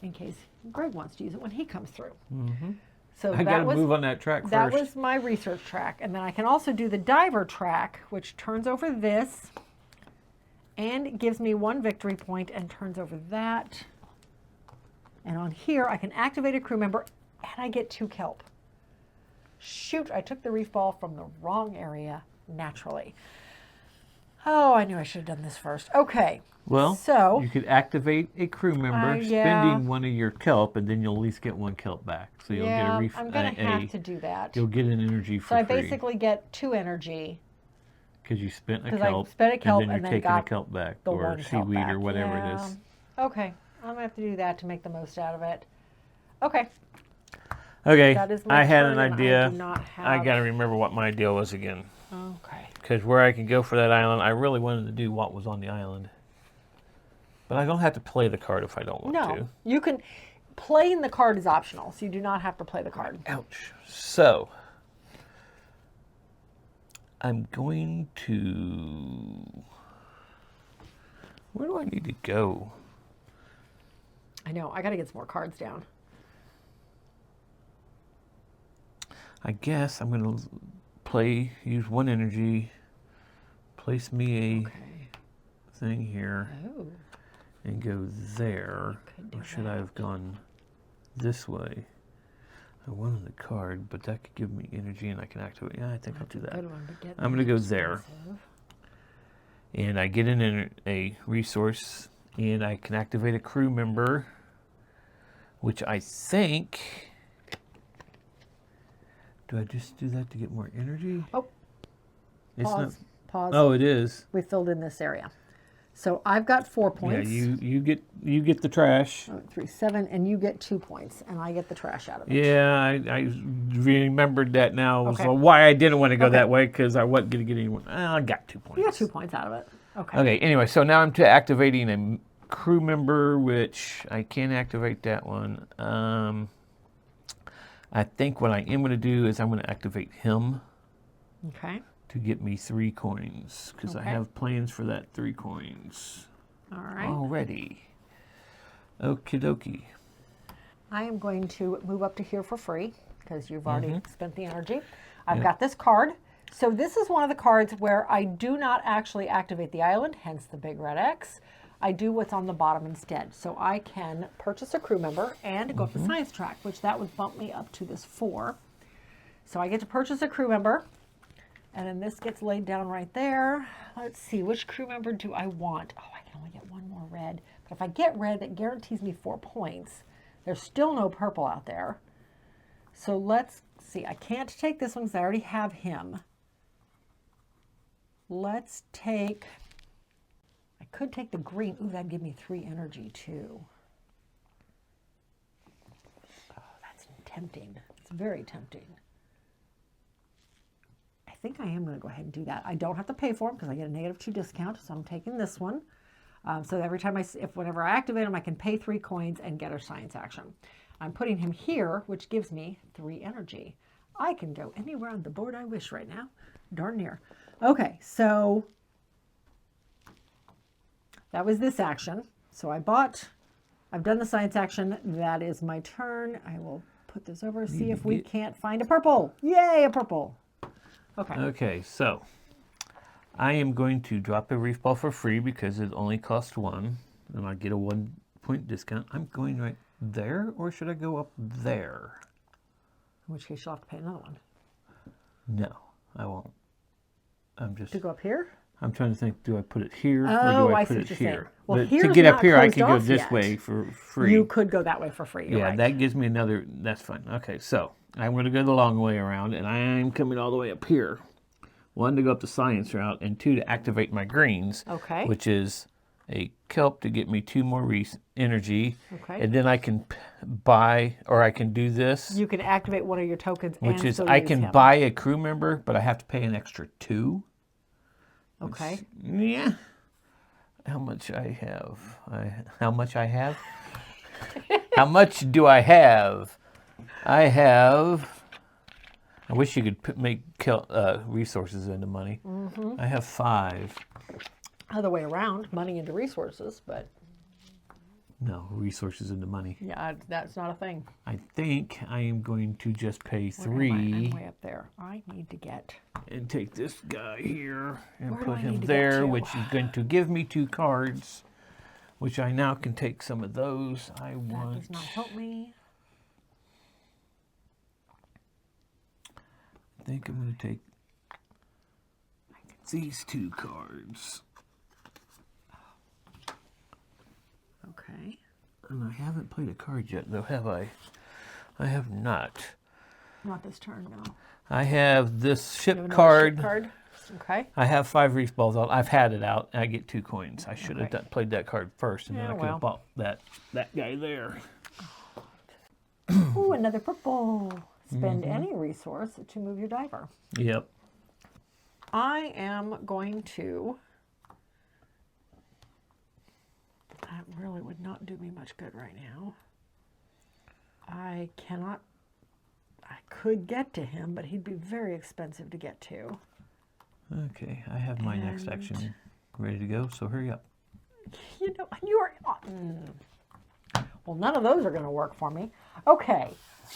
in case Greg wants to use it when he comes through. Mm-hmm. So I got to move on that track that first. was my research track. And then I can also do the diver track, which turns over this and gives me 1 victory point and turns over that. And on here, I can activate a crew member and I get 2 kelp. Shoot, I took the reef ball from the wrong area naturally. Oh, I knew I should have done this first. Okay. Well, so you could activate a crew member, yeah. spending 1 of your kelp, and then you'll at least get 1 kelp back. So you'll get a reef. I'm going to have to do that. You'll get an energy for so I free. basically get 2 energy. Because you spent a I kelp, spent a kelp and then and you're then taking a got kelp back, the or 1 kelp seaweed, back. or whatever it Yeah. is. Okay. I'm going to have to do that to make the most out of it. Okay. Okay, That is my I had turn, an and idea. I do not have... I got to remember what my idea was again. Okay. Because where I could go for that island, I really wanted to do what was on the island. But I don't have to play the card if I don't want to. No, you can... Playing the card is optional, so you do not have to play the card. Ouch. So, I'm going to... Where do I need to go? I know, I got to get some more cards down. I guess I'm going to use 1 energy, place me a thing here, Oh. and go there. Could do Or should I have gone this way? I wanted the card, but that could give me energy and I can activate. Yeah, I think I'll do that. Good one, but I'm going to go there. expensive. And I get in a resource, and I can activate a crew member, which I think... Do I just do that to get more energy? Oh, It's pause, not. pause. Oh, it is. We filled in this area. So I've got 4 points. Yeah, you get the trash. 3, 7, and you get 2 points, and I get the trash out of it. Yeah, I remembered that now. Okay. So why I didn't want to go Okay. that way, because I wasn't going to get anyone. I got 2 points. You got 2 points out of it. Okay. Okay, anyway, so now I'm to activating a crew member, which I can't activate that one. I think what I am going to do is I'm going to activate him Okay. to get me 3 coins, because I Okay. have plans for that 3 coins All right. already. Okie dokie. I am going to move up to here for free because you've already spent the energy. I've Yeah. got this card. So this is one of the cards where I do not actually activate the island, hence the big red X. I do what's on the bottom instead. So I can purchase a crew member and go up the science track, which that would bump me up to this 4. So I get to purchase a crew member, and then this gets laid down right there. Let's see, which crew member do I want? Oh, I can only get 1 more red. But if I get red, that guarantees me 4 points. There's still no purple out there. So let's see, I can't take this one because I already have him. Let's take... I could take the green. Ooh, that'd give me 3 energy too. Oh, that's tempting. It's very tempting. I think I am going to go ahead and do that. I don't have to pay for them because I get a -2 discount, so I'm taking this one. So every time whenever I activate him, I can pay 3 coins and get a science action. I'm putting him here, which gives me 3 energy. I can go anywhere on the board I wish right now. Darn near. Okay, so that was this action. So I've done the science action. That is my turn. I will put this over, see if we can't find a purple. Yay, a purple. Okay. Okay, so I am going to drop a reef ball for free because it only costs 1, and I get a 1-point discount. I'm going right there, or should I go up there? In which case you'll have to pay another one. No, I won't. To go up here? I'm trying to think, do I put it here, or Oh, do I I see put what it you're saying. here? Well, But to here's get up not here, I closed can go off this yet. way for free. You could go that way for free. You're Yeah, right. that gives me another, that's fine. Okay, so I'm going to go the long way around, and I'm coming all the way up here. 1, to go up the science route, and 2, to activate my greens, Okay. which is a kelp to get me 2 more energy. Okay. And then I can buy, or I can do this, You can activate one of your tokens which and is still I use can him. buy a crew member, but I have to pay an extra 2. Okay. Yeah. How much I have? How much I have? How much do I have? I have... I wish you could make resources into money. I have 5. Other way around, money into resources, but No, resources into money. Yeah, that's not a thing. I think I am going to just pay Where am I? 3 I'm way up there. I need to get. and take this guy here and Where do put I him need to get there, to? which is going to give me 2 cards, which I now can take some of those. I That want. does not help me. I think I'm going to take these 2 cards. Okay. And I haven't played a card yet, though, have I? I have not. Not this turn, no. I have this You ship have another card. ship card. Okay. I have 5 reef balls out. I've had it out, and I get 2 coins. I should have Okay. played that card first, and Yeah, then I could well. have bought that guy there. Ooh, another purple. Spend any resource to move your diver. Yep. I am going to. That really would not do me much good right now. I cannot. I could get to him, but he'd be very expensive to get to. Okay, I have my next And- action ready to go, so hurry up. You know, you are. Well, none of those are going to work for me. Okay.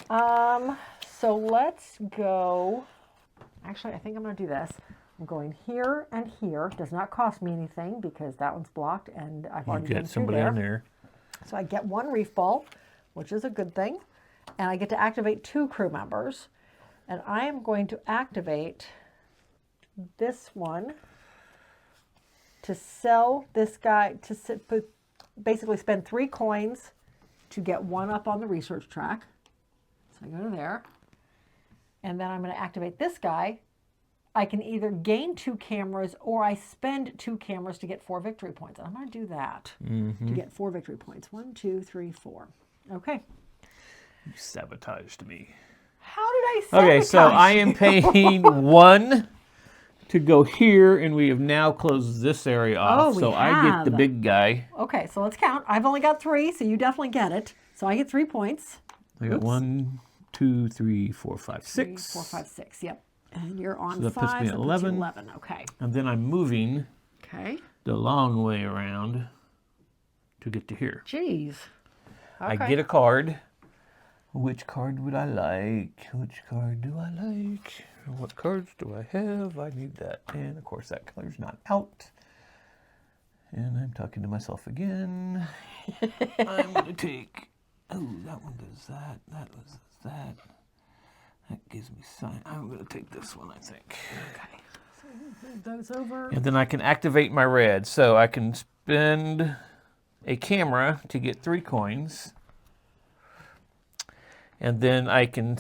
So let's go. Actually, I think I'm going to do this. I'm going here and here. Does not cost me anything because that one's blocked and I've You already been get through somebody there. in there. So I get 1 reef ball, which is a good thing. And I get to activate 2 crew members. And I am going to activate this one to sell this guy, to basically spend 3 coins to get 1 up on the research track. So I go to there. And then I'm going to activate this guy. I can either gain 2 cameras or I spend 2 cameras to get 4 victory points. And I'm going to do that to get 4 victory points. 1, 2, 3, 4. Okay. You sabotaged me. How did I sabotage Okay, so I am paying 1 to go here, and we have now closed this area off. we so I get the have. big guy. Okay, so let's count. I've only got 3, so you definitely get it. So I get 3 points. I got Oops. 1, 2, 3, 4, 5, 3, 6. 4, 5, 6. Yep. And you're on So that 5. puts me at so that puts you 11. 11. Okay. And then I'm moving Okay. the long way around to get to here. Jeez. Okay. I get a card. Which card would I like? Which card do I like? What cards do I have? I need that. And of course that color's not out. And I'm talking to myself again. I'm going to take, oh, that one does that. That was that. That gives me sign. I'm going to take this one, I think. Okay. So move those over. And then I can activate my red. So I can spend a camera to get 3 coins. And then I can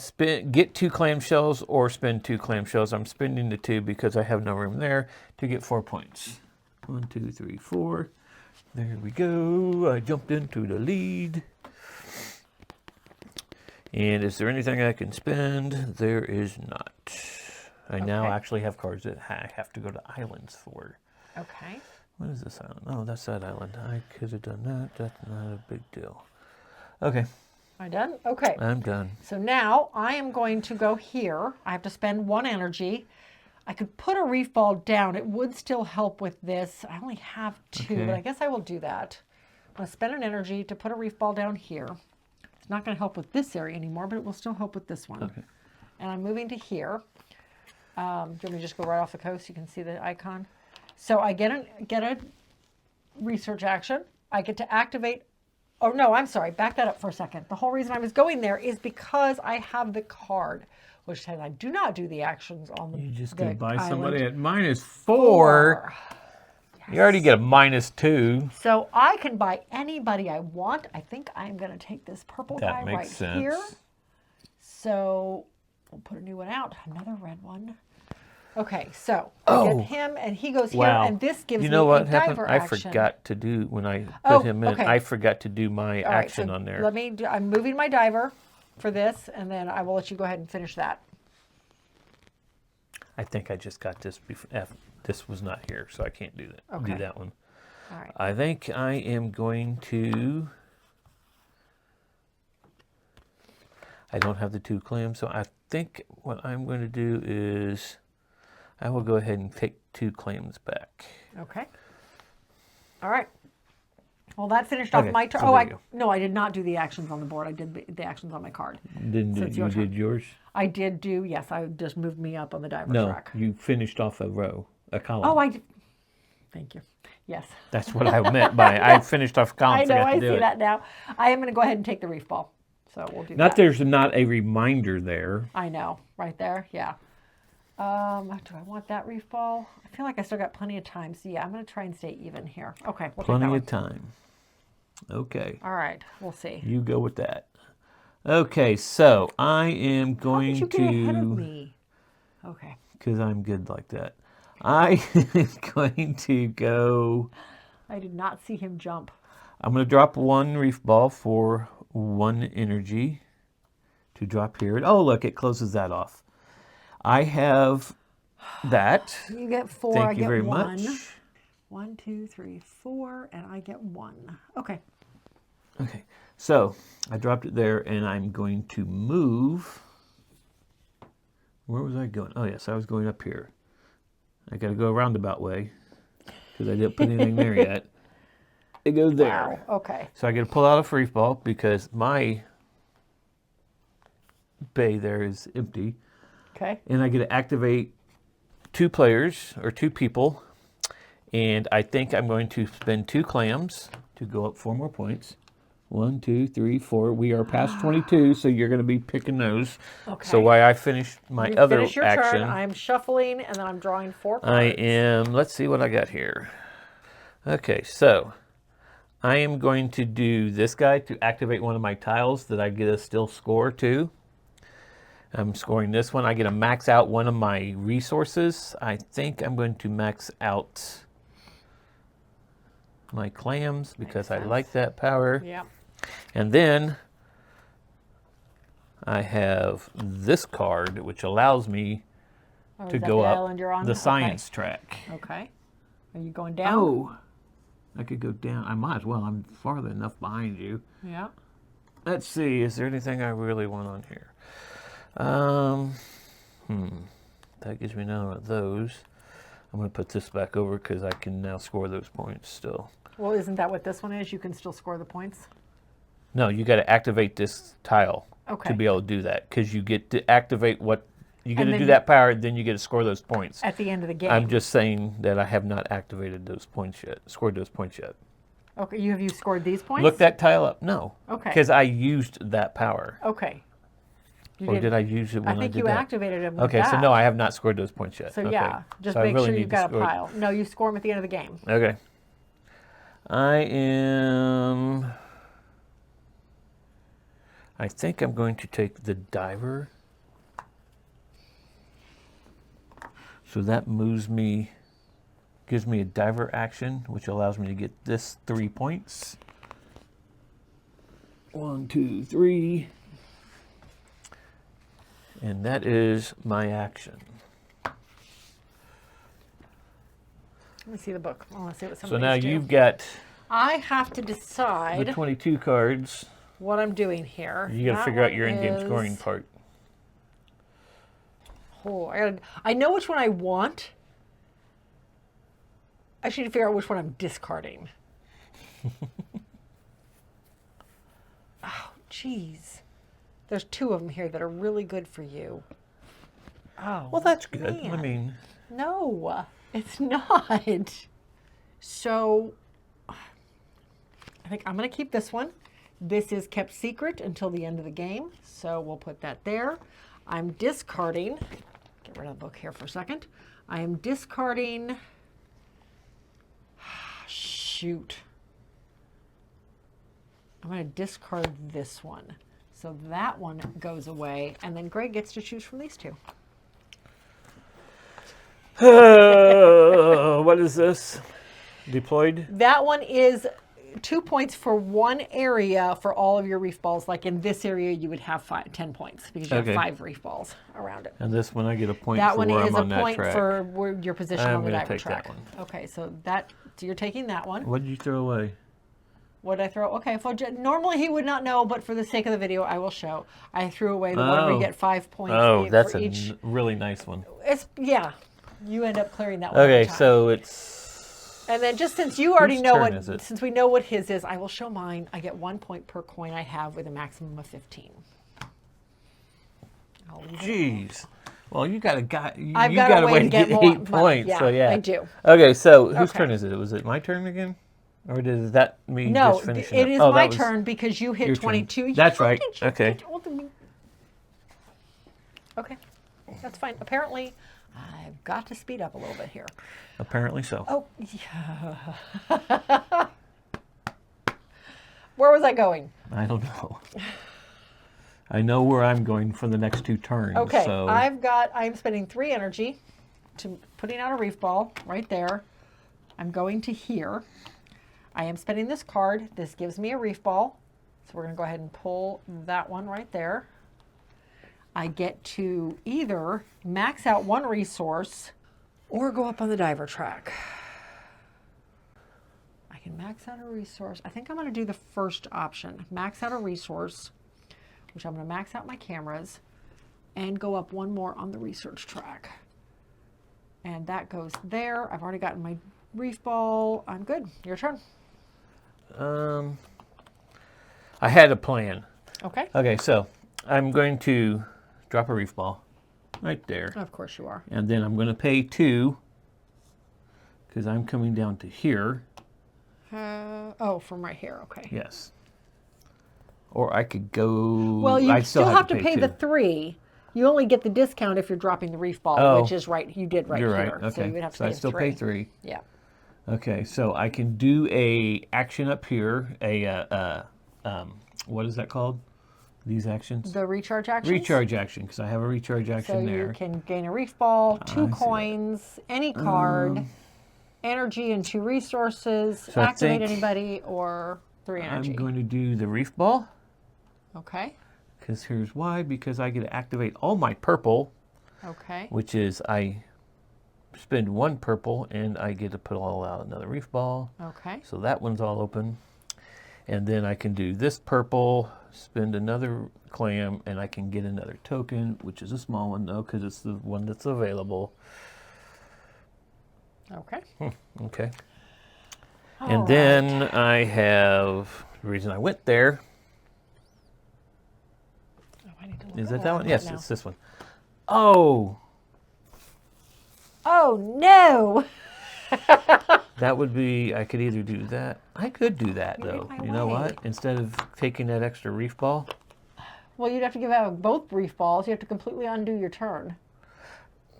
get 2 clamshells or spend 2 clamshells. I'm spending the 2 because I have no room there to get 4 points. 1, 2, 3, 4. There we go. I jumped into the lead. And is there anything I can spend? There is not. I now Okay. actually have cards that I have to go to islands for. Okay. What is this island? Oh, that's that island. I could have done that. That's not a big deal. Okay, Am I done? Okay. I'm done. So now I am going to go here. I have to spend 1 energy. I could put a reef ball down. It would still help with this. I only have 2, Okay. but I guess I will do that. I'm going to spend an energy to put a reef ball down here. It's not going to help with this area anymore, but it will still help with this one. Okay. And I'm moving to here. Do you want me to just go right off the coast? You can see the icon. So I get a research action. I get to activate. Oh no, I'm sorry. Back that up for a second. The whole reason I was going there is because I have the card, which says I do not do the actions on the. You just the gonna buy island. somebody at -4. 4. You already get a -2. So I can buy anybody I want. I think I'm going to take this purple That guy makes right sense. here. So we'll put a new one out. Another red one. Okay, so I Oh. get him, and he goes here, Wow. and this gives You know me what a happened? diver I action. forgot to do when I put Oh, him in. okay. I forgot to do my All right, action so on there. Let me. I'm moving my diver for this, and then I will let you go ahead and finish that. I think I just got this before. This was not here, so I can't do that. Okay. Do that one. All right. I think I am going to. I don't have the 2 clams, so I think what I'm going to do is I will go ahead and take 2 clams back. Okay. All right. Well, that finished off Okay, my turn. so Oh, there you go. no, I did not do the actions on the board. I did the actions on my card. Didn't So you it's your turn. did yours? I did do, yes, I just moved me up on the diver No, track. you finished off a row, a column. Oh, I did. Thank you. Yes. That's what I meant by I finished off a column. I know, forgot to I do see it. that now. I am going to go ahead and take the reef ball. So we'll do Not that. there's not a reminder there. I know, right there, yeah. Do I want that reef ball? I feel like I still got plenty of time. So yeah, I'm going to try and stay even here. Okay, we'll take that Plenty one. of time. Okay. All right, we'll see. You go with that. Okay, so I am How going did you to get ahead of me? Okay. because I'm good like that. I am going to go. I did not see him jump. I'm going to drop one reef ball for 1 energy to drop here. Oh, look, it closes that off. I have that. You get 4, Thank I you get very 1. much. 1, 2, 3, 4, and I get 1. Okay. Okay, so I dropped it there, and I'm going to move. Where was I going? Oh, yes, I was going up here. I got to go a roundabout way because I didn't put anything there yet. It goes there. Wow. Okay. So I got to pull out a reef ball because my bay there is empty. Okay. And I get to activate 2 players or 2 people. And I think I'm going to spend 2 clams to go up 4 more points. 1, 2, 3, 4. We are past 22, so you're going to be picking those. Okay. So while I finish my You other finish your action, turn. I'm shuffling, and then I'm drawing 4 cards. I am, let's see what I got here. Okay, so I am going to do this guy to activate one of my tiles that I get a still score to. I'm scoring this one. I get to max out one of my resources. I think I'm going to max out my clams because I like that power. Yeah. And then I have this card, which allows me Oh, to is that go the up island you're on? the Okay. science track. Okay. Are you going down? Oh, I could go down. I might as well. I'm farther enough behind you. Yeah. Let's see. Is there anything I really want on here? That gives me none of those. I'm going to put this back over because I can now score those points still. Well, isn't that what this one is? You can still score the points? No, you got to activate this tile Okay. to be able to do that because you get to activate what you get And to then do you- that power, then you get to score those points. At the end of the game. I'm just saying that I have not activated those points yet, scored those points yet. Okay. Have you scored these points? Look that tile up. No. Okay. Because I used that power. Okay. You Or did I use it when I think did you that? activated them with Okay, so that. no, I have not scored those points yet. So Okay. yeah, just So I make really sure need you've to got a score- pile. No, you score them at the end of the game. Okay. I think I'm going to take the diver. So that moves me, gives me a diver action, which allows me to get this 3 points. 1, 2, 3. And that is my action. Let me see the book. I want to see what some So of now these do. you've got I have to the decide 22 cards. what I'm doing here. You got to That figure out one your in-game is- scoring part. Oh, I know which one I want. I should figure out which one I'm discarding. Oh, jeez. There's 2 of them here that are really good for you. Oh. Well, that's good. I man. mean, No, it's not. So, I think I'm going to keep this one. This is kept secret until the end of the game, so we'll put that there. I'm discarding, get rid of the book here for a second. I am discarding, shoot. I'm going to discard this one. So that one goes away, and then Greg gets to choose from these 2. what is this? Deployed? That one is 2 points for one area for all of your reef balls. Like in this area, you would have 10 points because you Okay. have 5 reef balls around it. And this one I get a point That for one where is I'm on a that point track. for your position I'm on the gonna diver take that track. one. Okay, so you're taking that one. What did you throw away? What did I throw? Okay, normally he would not know, but for the sake of the video, I will show. I threw away the one where you Oh. get 5 points Oh, that's for a each. really nice one. Yeah, you end up clearing that one. Okay, every time. so it's And then just since you already Whose know turn is it? since we know what his is, I will show mine. I get 1 point per coin I have with a maximum of 15. I'll leave it. Jeez. Well, you got a guy. You I've got got a way to get more 8 money. points. Yeah, So yeah, I do. Okay, so whose Okay. turn is it? Was it my turn again, or did that mean No, just finishing it up? is Oh, my that was turn because you your hit turn. 22. That's How right. did you Okay. get all the- Okay, that's fine. Apparently, I've got to speed up a little bit here. Apparently so. Oh, yeah. Where was I going? I don't know. I know where I'm going for the next 2 turns. Okay, So I'm spending 3 energy to putting out a reef ball right there. I'm going to here. I am spending this card. This gives me a reef ball. So we're going to go ahead and pull that one right there. I get to either max out 1 resource or go up on the diver track. I can max out a resource. I think I'm going to do the first option. Max out a resource, which I'm going to max out my cameras and go up 1 more on the research track. And that goes there. I've already gotten my reef ball. I'm good. Your turn. I had a plan. Okay. Okay, so I'm going to drop a reef ball right there, Of course you are. and then I'm going to pay 2 because I'm coming down to here. Oh, from right here. Okay. Yes. Or I could go. Well, you I still have to pay 2. the 3. You only get the discount if you're dropping the reef ball, Oh. which is right. You did right You're here. right. Okay. So you would have to So pay I still 3. pay 3. Yeah. Okay, so I can do a action up here. What is that called? These actions? The recharge action. Recharge action, because I have a recharge action So there. you can gain a reef ball, 2 see that. coins, any card, energy and 2 resources, So I activate think anybody, or 3 energy. I'm going to do the reef ball, Okay. because here's why. Because I get to activate all my purple, Okay. which is I spend 1 purple and I get to put all out another reef ball. Okay. So that one's all open. And then I can do this purple, spend another clam, and I can get another token, which is a small one though, because it's the one that's available. Okay. Okay. All And then I have, the reason I went there, Oh, I need to look is at it that one? Yes, now. it's this one. Oh, Oh no! that would be, I could either do that. I could do that You're in though. my You know way. what? Instead of taking that extra reef ball. Well, you'd have to give out both reef balls. You have to completely undo your turn.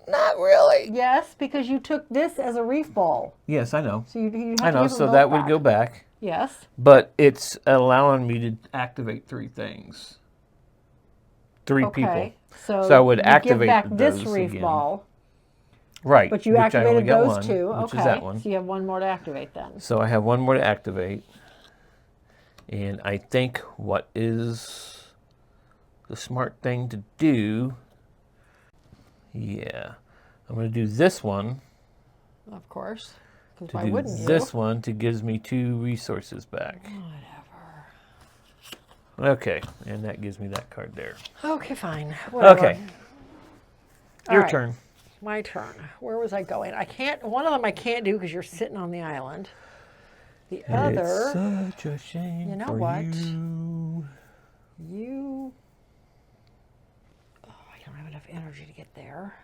Not really. Yes, because you took this as a reef ball. Yes, I know. So you have I to know, give them so both that would back. go back. Yes. But it's allowing me to activate 3 things. 3 Okay. people. So I would you activate give back this those reef again. ball, Right. but you which I only activated got those one, 2. which Okay. is that one. So you have 1 more to activate then. So I have 1 more to activate. And I think what is the smart thing to do, yeah, I'm going to do this one Of course. Because to why do wouldn't you? this one to gives me 2 resources back. Whatever. Okay, and that gives me that card there. Okay, fine. Whatever. Okay, All your right. turn. My turn. Where was I going? I can't. One of them I can't do because you're sitting on the island. The other, It's such a shame You know for what? you. you. Oh, I don't have enough energy to get there.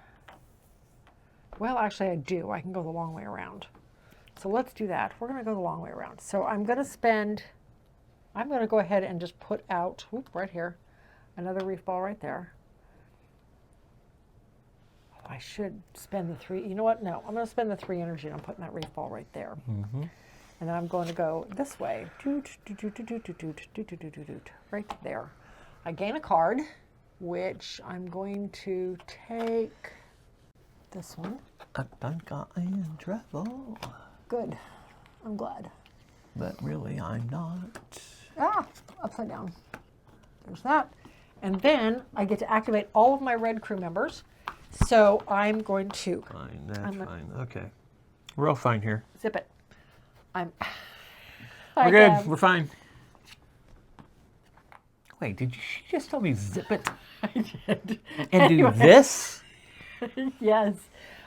Well, actually, I do. I can go the long way around. So let's do that. We're going to go the long way around. So I'm going to spend. I'm going to go ahead and just put out right here, another reef ball right there. I should spend the 3. You know what? No, I'm going to spend the 3 energy and I'm putting that reef ball right there. Mm-hmm. And then I'm going to go this way. Right there. I gain a card, which I'm going to take this one. I got in trouble, Good. I'm glad. but really I'm not. Ah, upside down. There's that. And then I get to activate all of my red crew members. So I'm going to Fine, that's I'm a- fine. Okay. We're all fine here. zip it. I'm. We're good. We're fine. Wait, did you just tell me zip it I did. and Anyway. do this? Yes.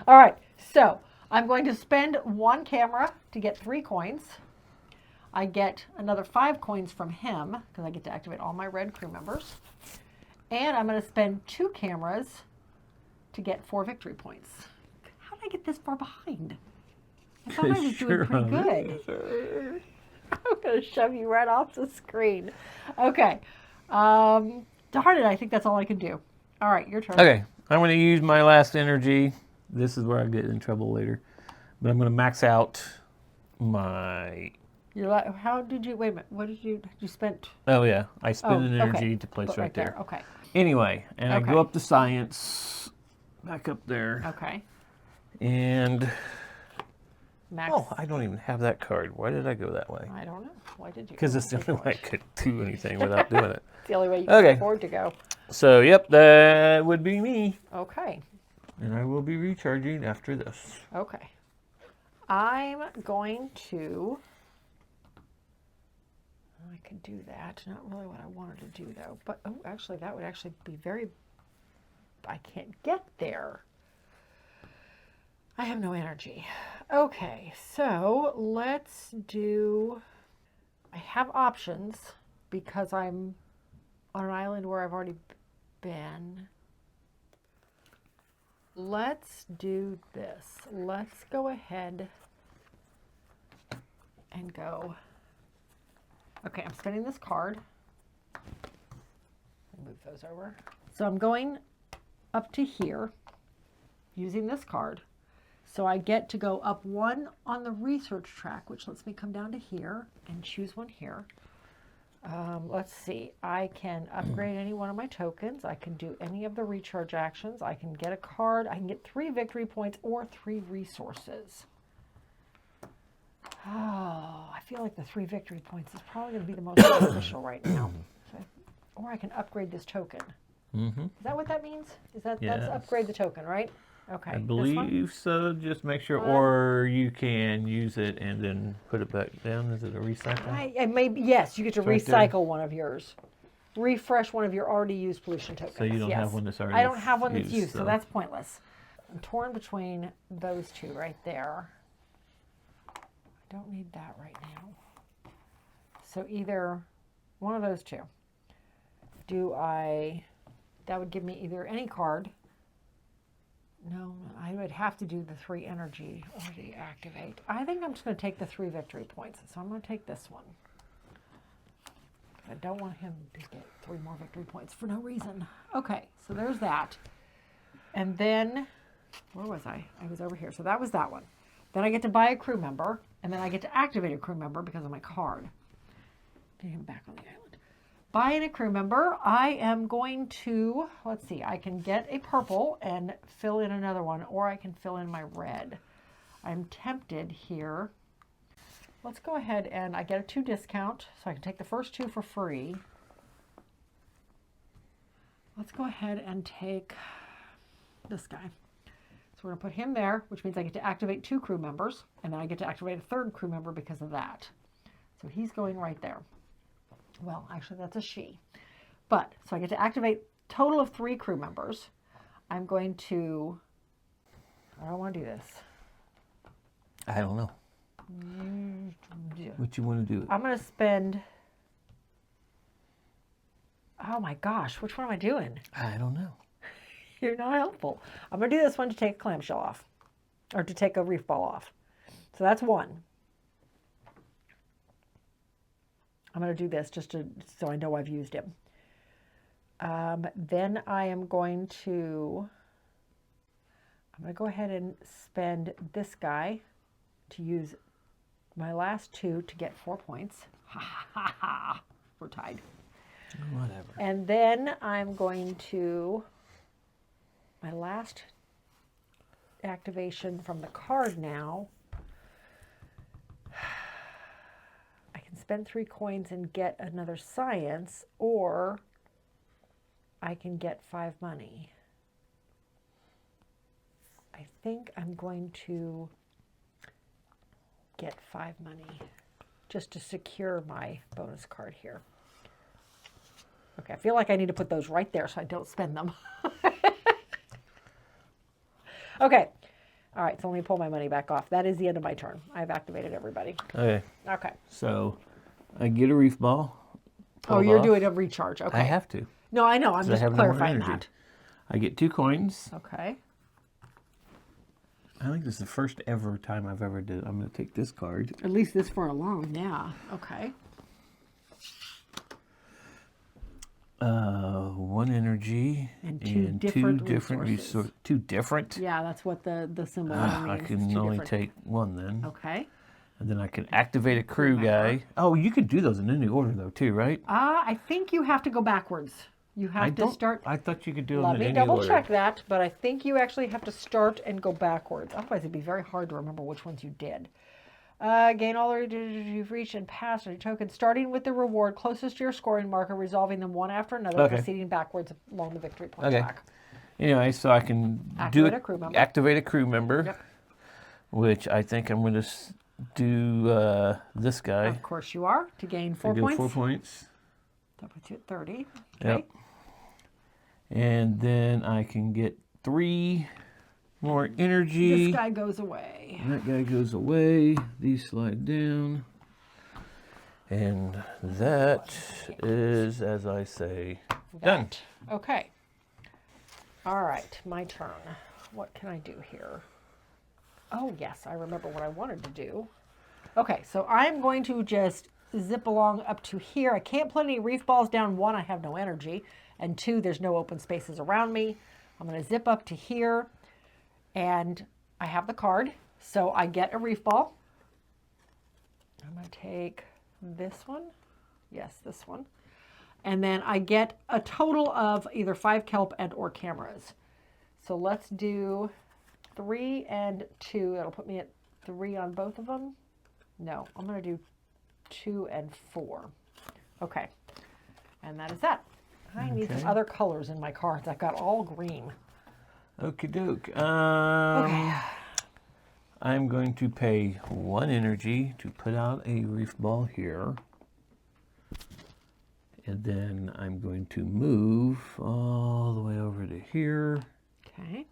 All right. So I'm going to spend 1 camera to get 3 coins. I get another 5 coins from him because I get to activate all my red crew members. And I'm going to spend 2 cameras to get 4 victory points. How did I get this far behind? I thought I was doing pretty good. I'm going to shove you right off the screen. Okay. Darn it, I think that's all I can do. All right, your turn. Okay, I'm going to use my last energy. This is where I get in trouble later. But I'm going to max out my... How did you, wait a minute, what did you spent? Oh yeah, I spend an okay. energy to place Put right there. Okay. Anyway, and I Okay. go up to science, back up there. Okay. And... Max. Oh, I don't even have that card. Why did I go that way? I don't know. Why did you? Because it's the only way I could do anything without doing it. It's the only way you can Okay. afford to go. So, yep, that would be me. Okay. And I will be recharging after this. Okay. I'm going to... I could do that. Not really what I wanted to do, though. But, oh, actually, that would actually be very... I can't get there. I have no energy. Okay, so let's do... I have options because I'm on an island where I've already been. Let's do this. Let's go ahead and go. Okay, I'm spinning this card. Move those over. So I'm going up to here using this card. So I get to go up 1 on the research track, which lets me come down to here and choose 1 here. Let's see. I can upgrade any one of my tokens. I can do any of the recharge actions. I can get a card. I can get 3 victory points or 3 resources. Oh, I feel like the 3 victory points is probably going to be the most beneficial right now. So or I can upgrade this token. Mm-hmm. Is that what that means? Is that Yes. that's upgrade the token, right? Okay. I this one? believe so. Just make sure, or you can use it and then put it back down. Is it a recycle? I maybe yes, you get to It's right there. recycle one of yours. Refresh one of your already used pollution tokens. So you don't yes. have one that's already I don't have one that's used, used, so so- that's pointless. I'm torn between those 2 right there. I don't need that right now. So either one of those 2. Do I... That would give me either any card. No, I would have to do the 3 energy or deactivate. I think I'm just going to take the 3 victory points. So I'm going to take this one. I don't want him to get 3 more victory points for no reason. Okay, so there's that. And then, where was I? I was over here. So that was that one. Then I get to buy a crew member, and then I get to activate a crew member because of my card. Get him back on the island. Buying a crew member, I am going to, let's see, I can get a purple and fill in another one, or I can fill in my red. I'm tempted here. Let's go ahead and I get a 2 discount, so I can take the first 2 for free. Let's go ahead and take this guy. So we're going to put him there, which means I get to activate 2 crew members, and then I get to activate a 3rd crew member because of that. So he's going right there. Well, actually, that's a she. But, so I get to activate total of 3 crew members. I'm going to, I don't want to do this. I don't know. What you want to do? I'm going to spend, oh my gosh, which one am I doing? I don't know. You're not helpful. I'm going to do this one to take a clamshell off, or to take a reef ball off. So that's 1. I'm going to do this just so I know I've used him. Then I am going to go ahead and spend this guy to use my last 2 to get 4 points. Ha ha ha! We're tied. Whatever. And then I'm going to, my last activation from the card now, I can spend 3 coins and get another science, or I can get 5 money. I think I'm going to get 5 money just to secure my bonus card here. Okay, I feel like I need to put those right there so I don't spend them. Okay, All right, so let me pull my money back off. That is the end of my turn. I've activated everybody. Okay. Okay. So I get a reef ball. Oh, pulled you're off. doing a recharge. Okay. I have to. No, I know. I'm 'Cause I just have no more clarifying energy. that. I get 2 coins. Okay. I think this is the first ever time I've ever did. I'm going to take this card. At least this far along. Yeah. Okay. 1 energy And two different resources. 2 different. Yeah, that's what the symbol I means. can Two only different. take 1 then. Okay. And then I can activate a crew guy. Oh, you could do those in any order though, too, right? I think you have to go backwards. You have to start. I thought you could do them Let in me any double order. check that, but I think you actually have to start and go backwards. Otherwise, it'd be very hard to remember which ones you did. Gain all the you've reached and passed on your token, starting with the reward closest to your scoring marker, resolving them one after another, Okay. proceeding backwards along the victory point Okay. track. Anyway, so I can Activate a crew member. Activate a crew member, Yep. which I think I'm going to do this guy. Of course you are, to gain 4 I do points. 4 points. That puts you at 30. Okay. Yep. And then I can get 3 more energy. This guy goes away. And that guy goes away. These slide down. And that is, as I say, done. Okay. All right, my turn. What can I do here? Oh, yes, I remember what I wanted to do. Okay, so I'm going to just zip along up to here. I can't put any reef balls down. 1, I have no energy. And 2, there's no open spaces around me. I'm going to zip up to here. And I have the card. So I get a reef ball. I'm going to take this one. Yes, this one. And then I get a total of either 5 kelp and or cameras. So let's do 3 and 2. That'll put me at 3 on both of them. No, I'm going to do 2 and 4. Okay. And that is that. I need some other colors in my cards. I've got all green. Okie doke. Okay. I'm going to pay 1 energy to put out a reef ball here. And then I'm going to move all the way over to here. Okay.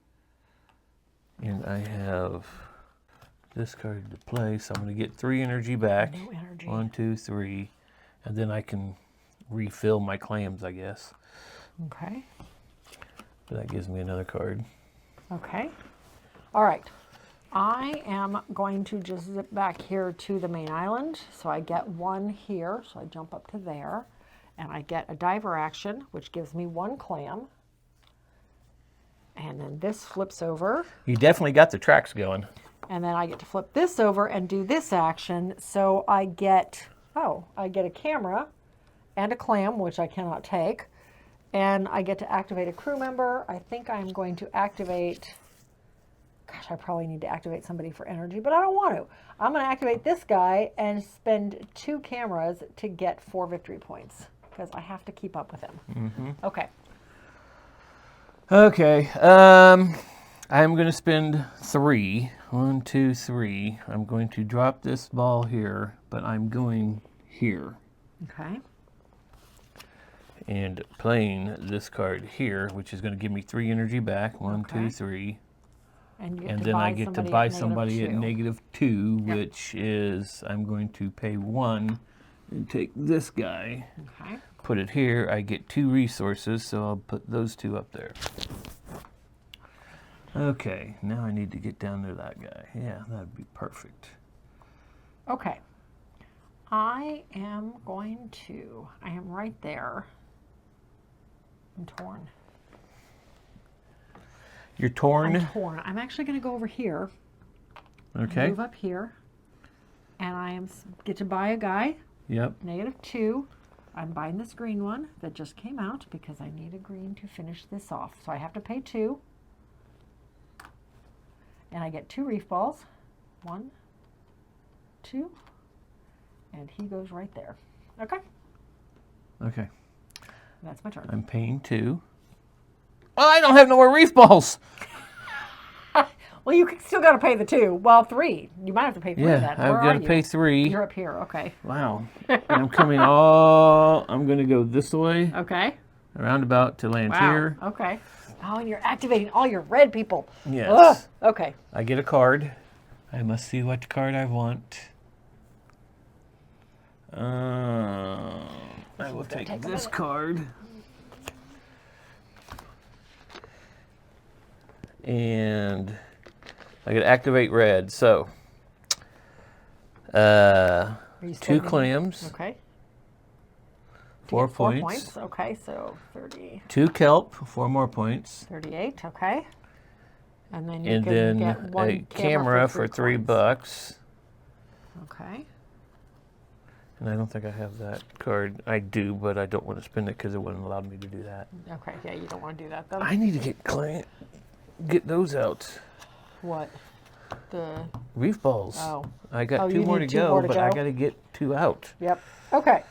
And I have this card to play, so I'm going to get 3 energy back. No energy. 1, 2, 3. And then I can refill my clams, I guess. Okay. But that gives me another card. Okay. All right. I am going to just zip back here to the main island. So I get 1 here. So I jump up to there. And I get a diver action, which gives me 1 clam. And then this flips over. You definitely got the tracks going. And then I get to flip this over and do this action. So I get, I get a camera and a clam, which I cannot take. And I get to activate a crew member. I think I'm going to activate, gosh, I probably need to activate somebody for energy, but I don't want to. I'm going to activate this guy and spend 2 cameras to get 4 victory points because I have to keep up with him. Mm-hmm. Okay. Okay. I'm going to spend 3. 1, 2, 3. I'm going to drop this ball here, but I'm going here. Okay. And playing this card here, which is going to give me 3 energy back. 1, Okay. 2, 3. And, And then I get to buy somebody at -2, Yep. which is I'm going to pay 1 and take this guy, Okay. put it here. I get 2 resources, so I'll put those 2 up there. Okay, now I need to get down to that guy. Yeah, that'd be perfect. Okay. I am right there. I'm torn. You're torn? I'm torn. I'm actually going to go over here. Okay. Move up here. And get to buy a guy. Yep. -2. I'm buying this green one that just came out because I need a green to finish this off. So I have to pay 2. And I get 2 reef balls. 1, 2. And he goes right there. Okay. Okay. That's my turn. I'm paying 2. Oh, I don't have no more reef balls. Well, you still got to pay the 2. Well, 3. You might have to pay 3 Yeah, then. Where I've got are to you? pay 3. You're up here. Okay. Wow. And I'm coming I'm going to go this way. Okay. a roundabout to land here. Okay. Oh, and you're activating all your red people. Yes. Ugh. Okay. I get a card. I must see what card I want. I will take this card. And I get activate red. So, Are you 2 spending- clams, Okay. 4 4 points. points. Okay, so 30, 2 kelp, 4 more points. 38. Okay. And then you And can then get one a camera for three $3. Okay. And I don't think I have that card. I do, but I don't want to spend it because it wouldn't allow me to do that. Okay. Yeah, you don't want to do that though. I need to get those out. What? The. Reef balls. Oh. I got Oh, 2 you more to need 2 go, more to but I go? got to get 2 out. Yep. Okay.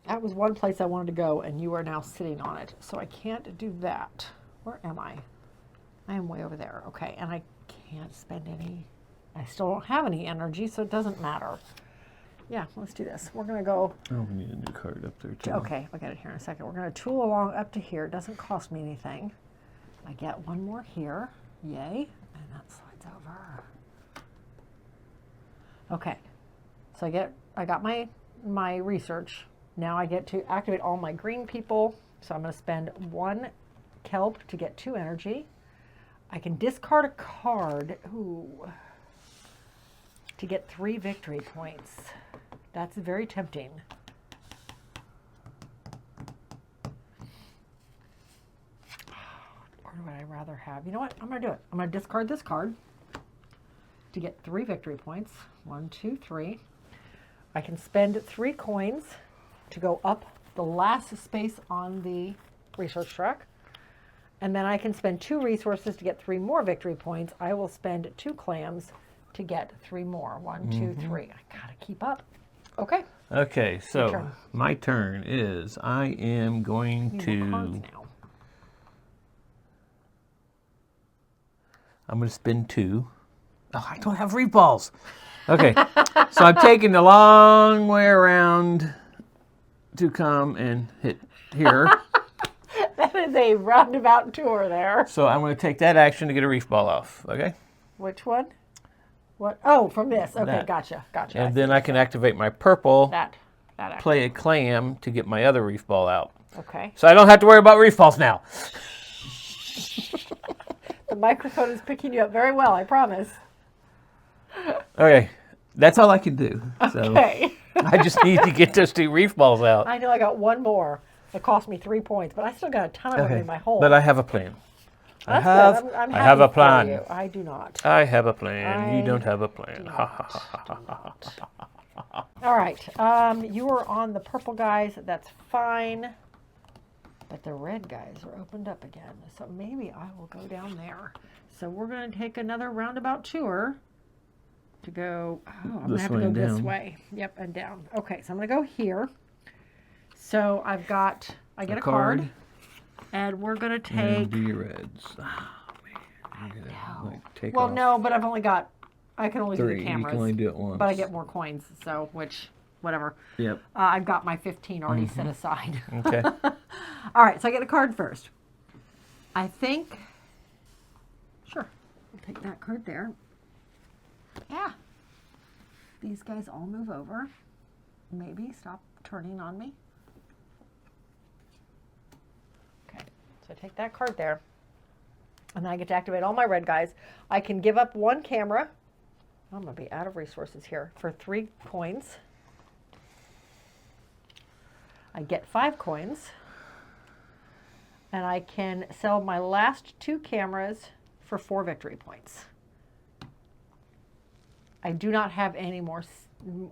That was one place I wanted to go, and you are now sitting on it. So I can't do that. Where am I? I am way over there. Okay, and I can't spend any. I still don't have any energy, so it doesn't matter. Yeah, let's do this. We're going to go. Oh, we need a new card up there, too. Okay, I'll get it here in a second. We're going to tool along up to here. It doesn't cost me anything. I get one more here. Yay. And that slides over. Okay. So I got my research. Now I get to activate all my green people. So I'm going to spend 1 kelp to get 2 energy. I can discard a card. Ooh. To get 3 victory points. That's very tempting. Or would I rather have? You know what? I'm going to do it. I'm going to discard this card to get 3 victory points. 1, 2, 3. I can spend 3 coins to go up the last space on the research track. And then I can spend 2 resources to get 3 more victory points. I will spend 2 clams to get 3 more. 1, 2, 3. I gotta keep up. Okay. Okay, so turn. my turn is I am going Need more cards to. now. I'm going to spin 2. Oh, I don't have reef balls. Okay, so I'm taking the long way around to come and hit here. That is a roundabout tour there. So I'm going to take that action to get a reef ball off. Okay, Which one? What? Oh, from this. Okay, That. gotcha. and I then see. I can activate my purple, that actually. play a clam to get my other reef ball out. Okay. So I don't have to worry about reef balls now. The microphone is picking you up very well, I promise. Okay, that's all I can do. So Okay. I just need to get those 2 reef balls out. I know I got one more. It cost me 3 points, but I still got a ton of them in my hole. But I have a plan. That's have- good. I'm I have happy a plan. for you. I do not. I have a plan. You I don't have a plan. do Ha ha ha ha ha. All right. You are on the purple guys. That's fine. But the red guys are opened up again. So maybe I will go down there. So we're going to take another roundabout tour to go. Oh, I'm going to This have to way go and this down. way. Yep, and down. Okay, so I'm going to go here. So I get a card. card. And we're going to And take. do your reds. Oh, man. I gotta, like, take Well, off no, but I can only do 3. the You cameras. can only do it once. But I get more coins, so whatever. Yep. I've got my 15 already set aside. Okay. All right, so I get a card first. I think, sure, I'll take that card there. Yeah. These guys all move over. Maybe stop turning on me. Okay, so I take that card there. And then I get to activate all my red guys. I can give up 1 camera. I'm going to be out of resources here for 3 coins. I get 5 coins. And I can sell my last 2 cameras for 4 victory points. I do not have any more.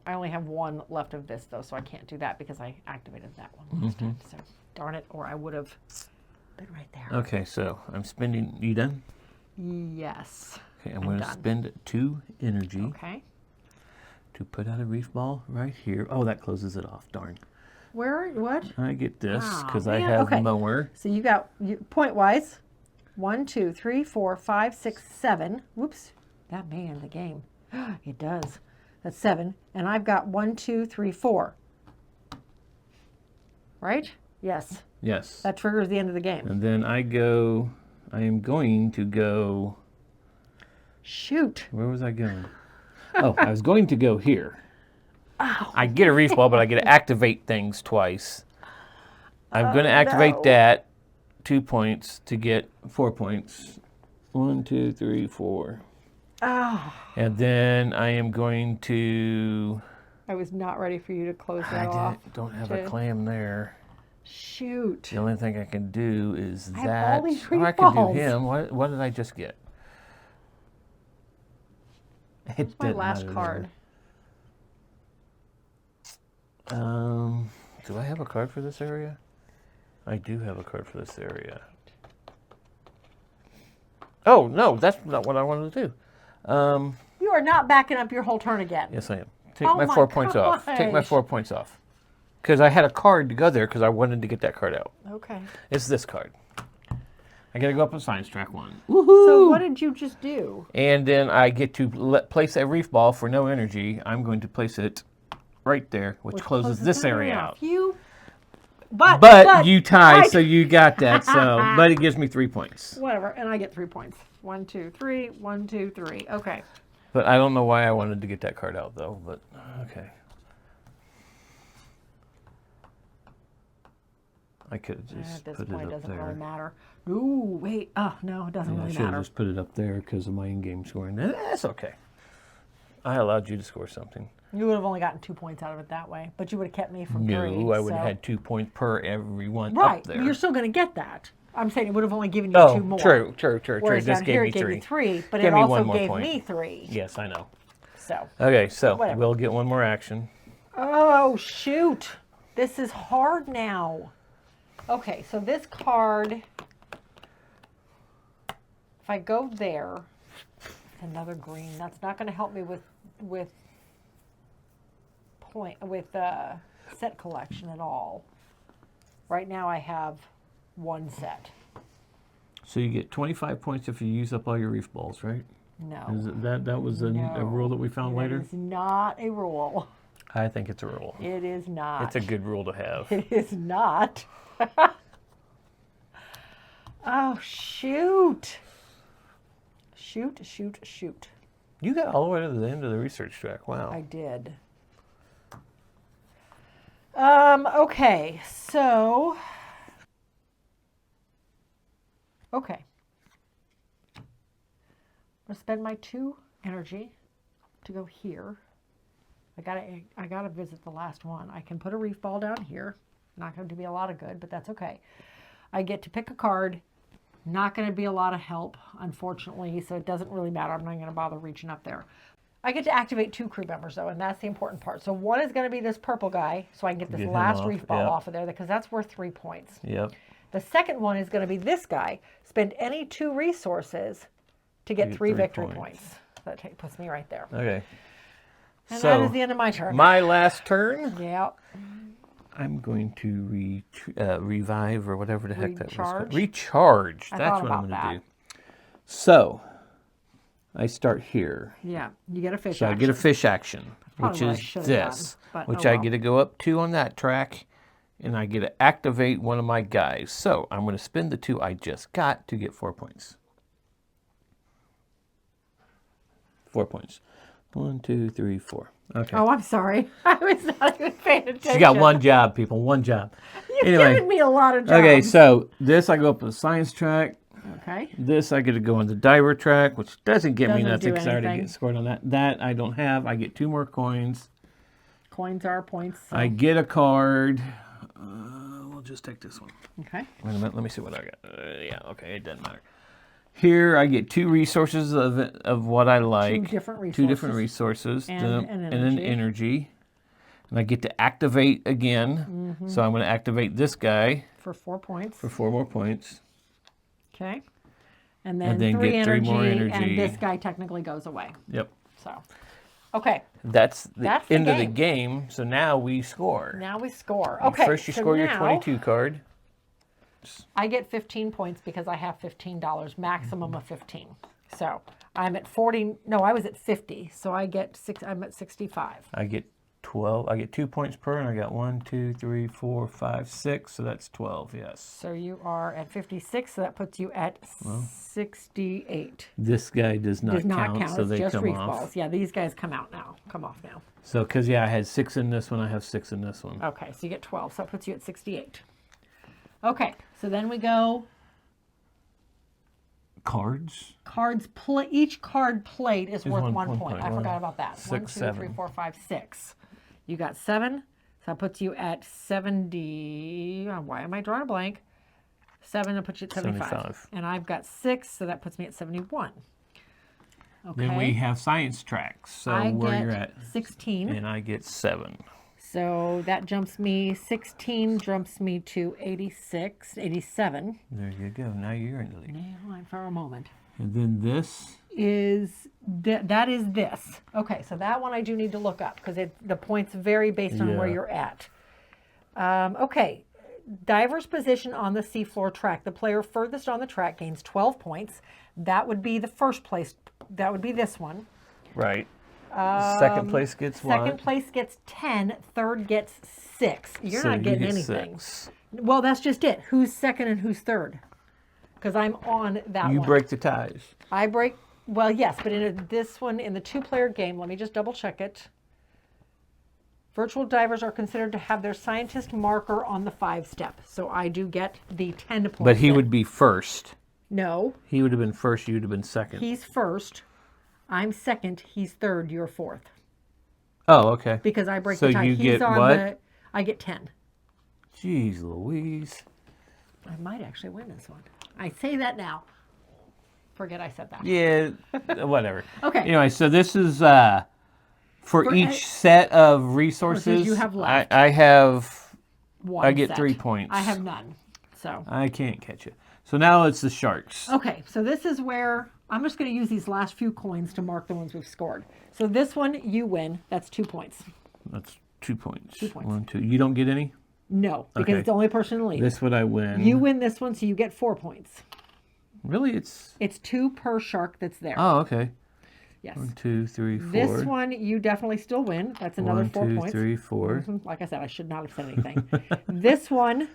I only have 1 left of this, though, so I can't do that because I activated that one last time. So darn it, or I would have been right there. Okay, so I'm spending. You done? Yes. Okay, I'm going to done. spend 2 energy Okay. to put out a reef ball right here. Oh, that closes it off. Darn. What? I get this Aw, because I man. have Okay. mower. So you got point wise 1, 2, 3, 4, 5, 6, 7. Whoops, that may end the game. It does. That's 7. And I've got 1, 2, 3, 4. Right? Yes. Yes. That triggers the end of the game. And then I am going to go. Shoot. Where was I going? Oh, I was going to go here. Oh. I get a reef ball, but I get to activate things twice. I'm going to activate no. that 2 points to get 4 points. 1, 2, 3, 4. Oh. And then I am going to. I was not ready for you to close that off. Don't have a clam there. Shoot. The only thing I can do is I have that. all these I can do balls. him. What did I just get? What's my last card? Do I have a card for this area? I do have a card for this area. Oh, no, that's not what I wanted to do. You are not backing up your whole turn again. Yes, I am. Take Oh my my 4 points off. Take my gosh. 4 points off. Because I had a card to go there because I wanted to get that card out. Okay. It's this card. I got to go up on science track 1. So what did you just do? And then I get to place a reef ball for no energy. I'm going to place it right there, which closes this that area off. out. You, But you tied, so you got that. So, but it gives me 3 points. Whatever, and I get 3 points. 1, 2, 3. 1, 2, 3. Okay. But I don't know why I wanted to get that card out, though. But okay. I could have just At this put point, it it up doesn't there. really matter. Ooh, wait. Oh, no, it doesn't Yeah, I really should have matter. just put it up there because of my in-game scoring. That's okay. I allowed you to score something. You would have only gotten 2 points out of it that way, but you would have kept me from 3. No, I would have so- had 2 points per every one Right, up but there. you're still going to get that. I'm saying it would have only given you 2 more. true. Whereas This down gave here me it gave 3. you 3, but Give it me also one more gave point. me 3. Yes, I know. So. Okay, so Whatever. we'll get one more action. Oh, shoot. This is hard now. Okay, so this card, if I go there, another green, that's not going to help me with set collection at all. Right now I have 1 set. So you get 25 points if you use up all your reef balls, right? No. Is it that was a No. rule that we found later? It is not a rule. I think it's a rule. It is not. It's a good rule to have. It is not. Oh, shoot. Shoot. You got all the way to the end of the research track. Wow. I did. Okay, so. Okay. I'm going to spend my 2 energy to go here. I gotta visit the last one. I can put a reef ball down here. Not going to be a lot of good, but that's okay. I get to pick a card. Not going to be a lot of help, unfortunately, so it doesn't really matter. I'm not going to bother reaching up there. I get to activate 2 crew members, though, and that's the important part. So one is going to be this purple guy, so I can get this Get him last off, reef ball yep. off of there, because that's worth 3 points. Yep. The second one is going to be this guy. Spend any 2 resources to get 3 victory points. That puts me right there. Okay. And So, that is the end of my turn. my last turn, Yeah. I'm going to revive or whatever the heck that was Recharge? called. Recharge. I That's thought what I'm about going to do. So, I start here. Yeah. You get a fish So I action. get a fish action, Probably which what I is should've this, done, but which oh I well. get to go up 2 on that track, and I get to activate one of my guys. So I'm going to spend the 2 I just got to get 4 points. 4 points. 1, 2, 3, 4. Okay. Oh, I'm sorry. I was not even paying attention. She got one job, people. One job. You've given me a lot of jobs. Okay, so this I go up the science track. Okay. This I get to go on the diver track, which doesn't get me Doesn't nothing do because I already anything. get scored on that. That I don't have. I get 2 more coins. Coins are points. So. I get a card. We'll just take this one. Okay. Wait a minute. Let me see what I got. Yeah, okay. It doesn't matter. Here I get 2 resources of what I like. 2 different resources. 2 different resources. And an energy. And I get to activate again. Mm-hmm. So I'm going to activate this guy For 4 points. for 4 more points. Okay. And then, then 3 get 3 more energy. And this guy technically goes away. Yep. So, okay. That's the That's the end of the game. game. So now we score. Now we score. Okay. First you so score your now 22 card. I get 15 points because I have $15, maximum of 15. So I'm at 40. No, I was at 50. So I get 6. I'm at 65. I get 12. I get 2 points per, and I got 1, 2, 3, 4, 5, 6. So that's 12. Yes. So you are at 56. So that puts you at 68. This guy does not count, so it's they just come reef off. balls. Yeah, these guys come out now. Come off now. So, because yeah, I had 6 in this one, I have 6 in this one. Okay, so you get 12. So that puts you at 68. Okay, so then we go Cards. cards. Each card played is worth one 1 point. point. I One, forgot about that. 6, 1, 2, 3, 7. 4, 5, 6. You got 7. So that puts you at 70. Why am I drawing a blank? 7, that puts you at 75. And I've got 6, so that puts me at 71. Okay. Then we have science tracks. So I where get you're at. 16. And I get 7. So that jumps me, 16 jumps me to 86, 87. There you go. Now you're in the lead. Hold on for a moment. And then this. That is this. Okay, so that one I do need to look up because the points vary based on where Yeah. you're at. Okay, diver's position on the seafloor track. The player furthest on the track gains 12 points. That would be the first place. That would be this one. Right. Second place gets what? Second place gets 10. Third gets 6. You're So not you getting get anything. 6. Well, that's just it. Who's second and who's third? Because I'm on that one. You break the ties. I break, well, yes, but in this one, in the 2-player game, let me just double check it. Virtual divers are considered to have their scientist marker on the 5-step. So I do get the 10 points. But he then. would be first. No, He would have been first. You would have been second. he's first. I'm second. He's third. You're fourth. Oh, okay. Because I break So the tie. you He's get on what? I get 10. Jeez Louise. I might actually win this one. I say that now. Forget I said that. Yeah, whatever. Okay. Anyway, so this is for each I- set of resources you have left. I have. One I get set. 3 points. I have none. So. I can't catch it. So now it's the sharks. Okay, so this is where I'm just going to use these last few coins to mark the ones we've scored. So this one, you win. That's 2 points. That's 2 points. 2 points. 1, 2. You don't get any? No, because Okay. it's the only person in the lead. This one I win. You win this one, so you get 4 points. Really? It's. It's 2 per shark that's there. Oh, okay. Yes. 1, 2, 3, 4. This one, you definitely still win. That's another 1, 4 2, points. 3, 4. Like I said, I should not have said anything. This one,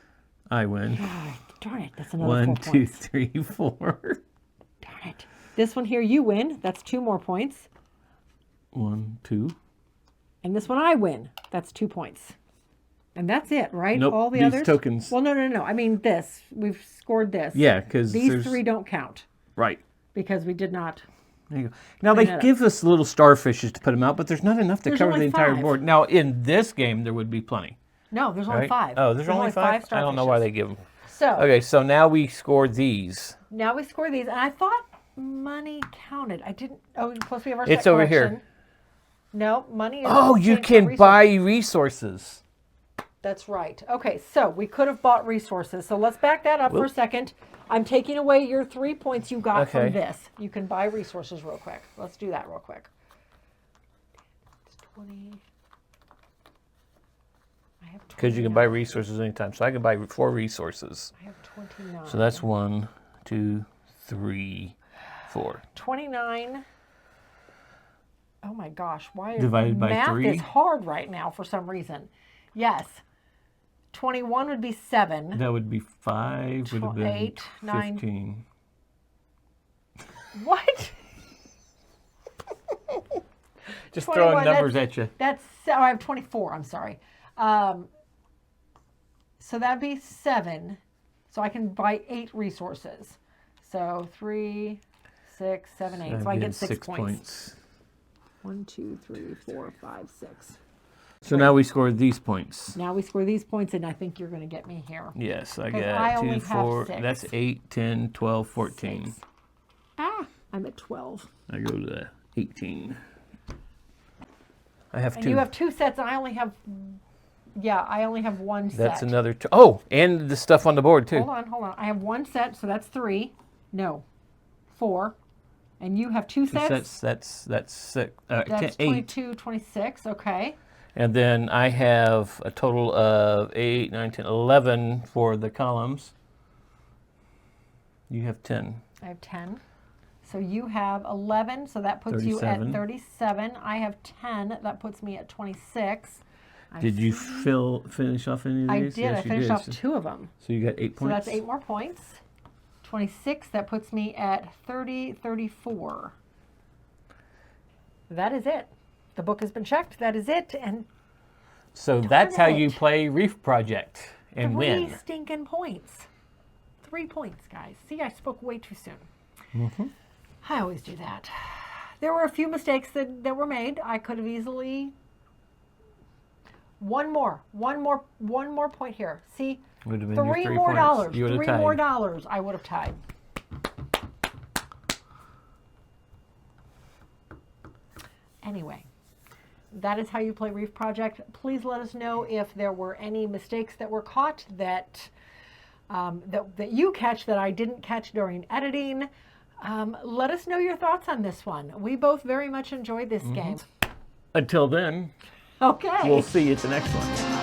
I win. darn it, that's another 1, 4 2, points. 3, 4. Darn it. This one here, you win. That's 2 more points. 1, 2. And this one I win. That's 2 points. And that's it, right? Nope, All the these others? tokens. Well, no. I mean this. We've scored this. Yeah, because These 3 don't count Right. because we did not. There you go. Now they that up. give us little starfishes to put them out, but there's not enough to There's cover the only entire 5. board. Now in this game there would be plenty. No, there's only Right? 5. Oh, there's only 5? I don't know why starfishes. they give them. So Okay, so now we score these. now we score these. And I thought money counted. I didn't. Oh, plus we have our It's set over here. collection. No, money is. Oh, you changed can to resources. buy resources. That's right. Okay, so we could have bought resources. So let's back that up for a second. I'm taking away your 3 points you got Okay. from this. You can buy resources real quick. Let's do that real quick. It's 20. I have 20. Because you can buy resources anytime. So I can buy 4 resources. I have 29. So that's 1, 2, 3, 4. 29. Oh my gosh, why Divided by math 3? is hard right now for some reason. Yes. 21 would be 7. That would be 5, would have been 8, 9. 15. What? Just 21, throwing numbers at you. That's, oh, I have 24, I'm sorry. So that'd be 7. So I can buy 8 resources. So 3, 6, 7, 8. So I get 6 points. 1, 2, 3, 4, 5, 6. So now we scored these points. Now we score these points, and I think you're going to get me here. Yes, I 'Cause got I 2, only have 4. 6. That's 8, 10, 12, 14. 6. Ah, I'm at 12. I go to 18. I have And 2. you have 2 sets, and I only have, I only have 1 set. That's another 2. Oh, and the stuff on the board too. Hold on. I have 1 set, so that's 3. No, 4. And you have 2 Two sets? sets. That's 6. That's 8. 22, 26. Okay. And then I have a total of 8, 9, 10, 11 for the columns. You have 10. I have 10. So you have 11, so that puts you at 37. 37. I have 10, that puts me at 26. Did you finish off any of I these? did. Yes, I you finished did. off 2 of them. So you got 8 So points. that's 8 more points. 26, that puts me at 30, 34. That is it. The book has been checked. That is it. And So that's how you it. play Reef Project and 3 win. stinking points. 3 points, guys. See, I spoke way too soon. I always do that. There were a few mistakes that were made. I could have easily... One more point here. See, Would have been your 3 3 more points. dollars. You would have 3 tied. more dollars. I would have tied. Anyway, that is how you play Reef Project. Please let us know if there were any mistakes that were caught that that you catch that I didn't catch during editing. Let us know your thoughts on this one. We both very much enjoyed this game. Until then, Okay. we'll see you at the next one.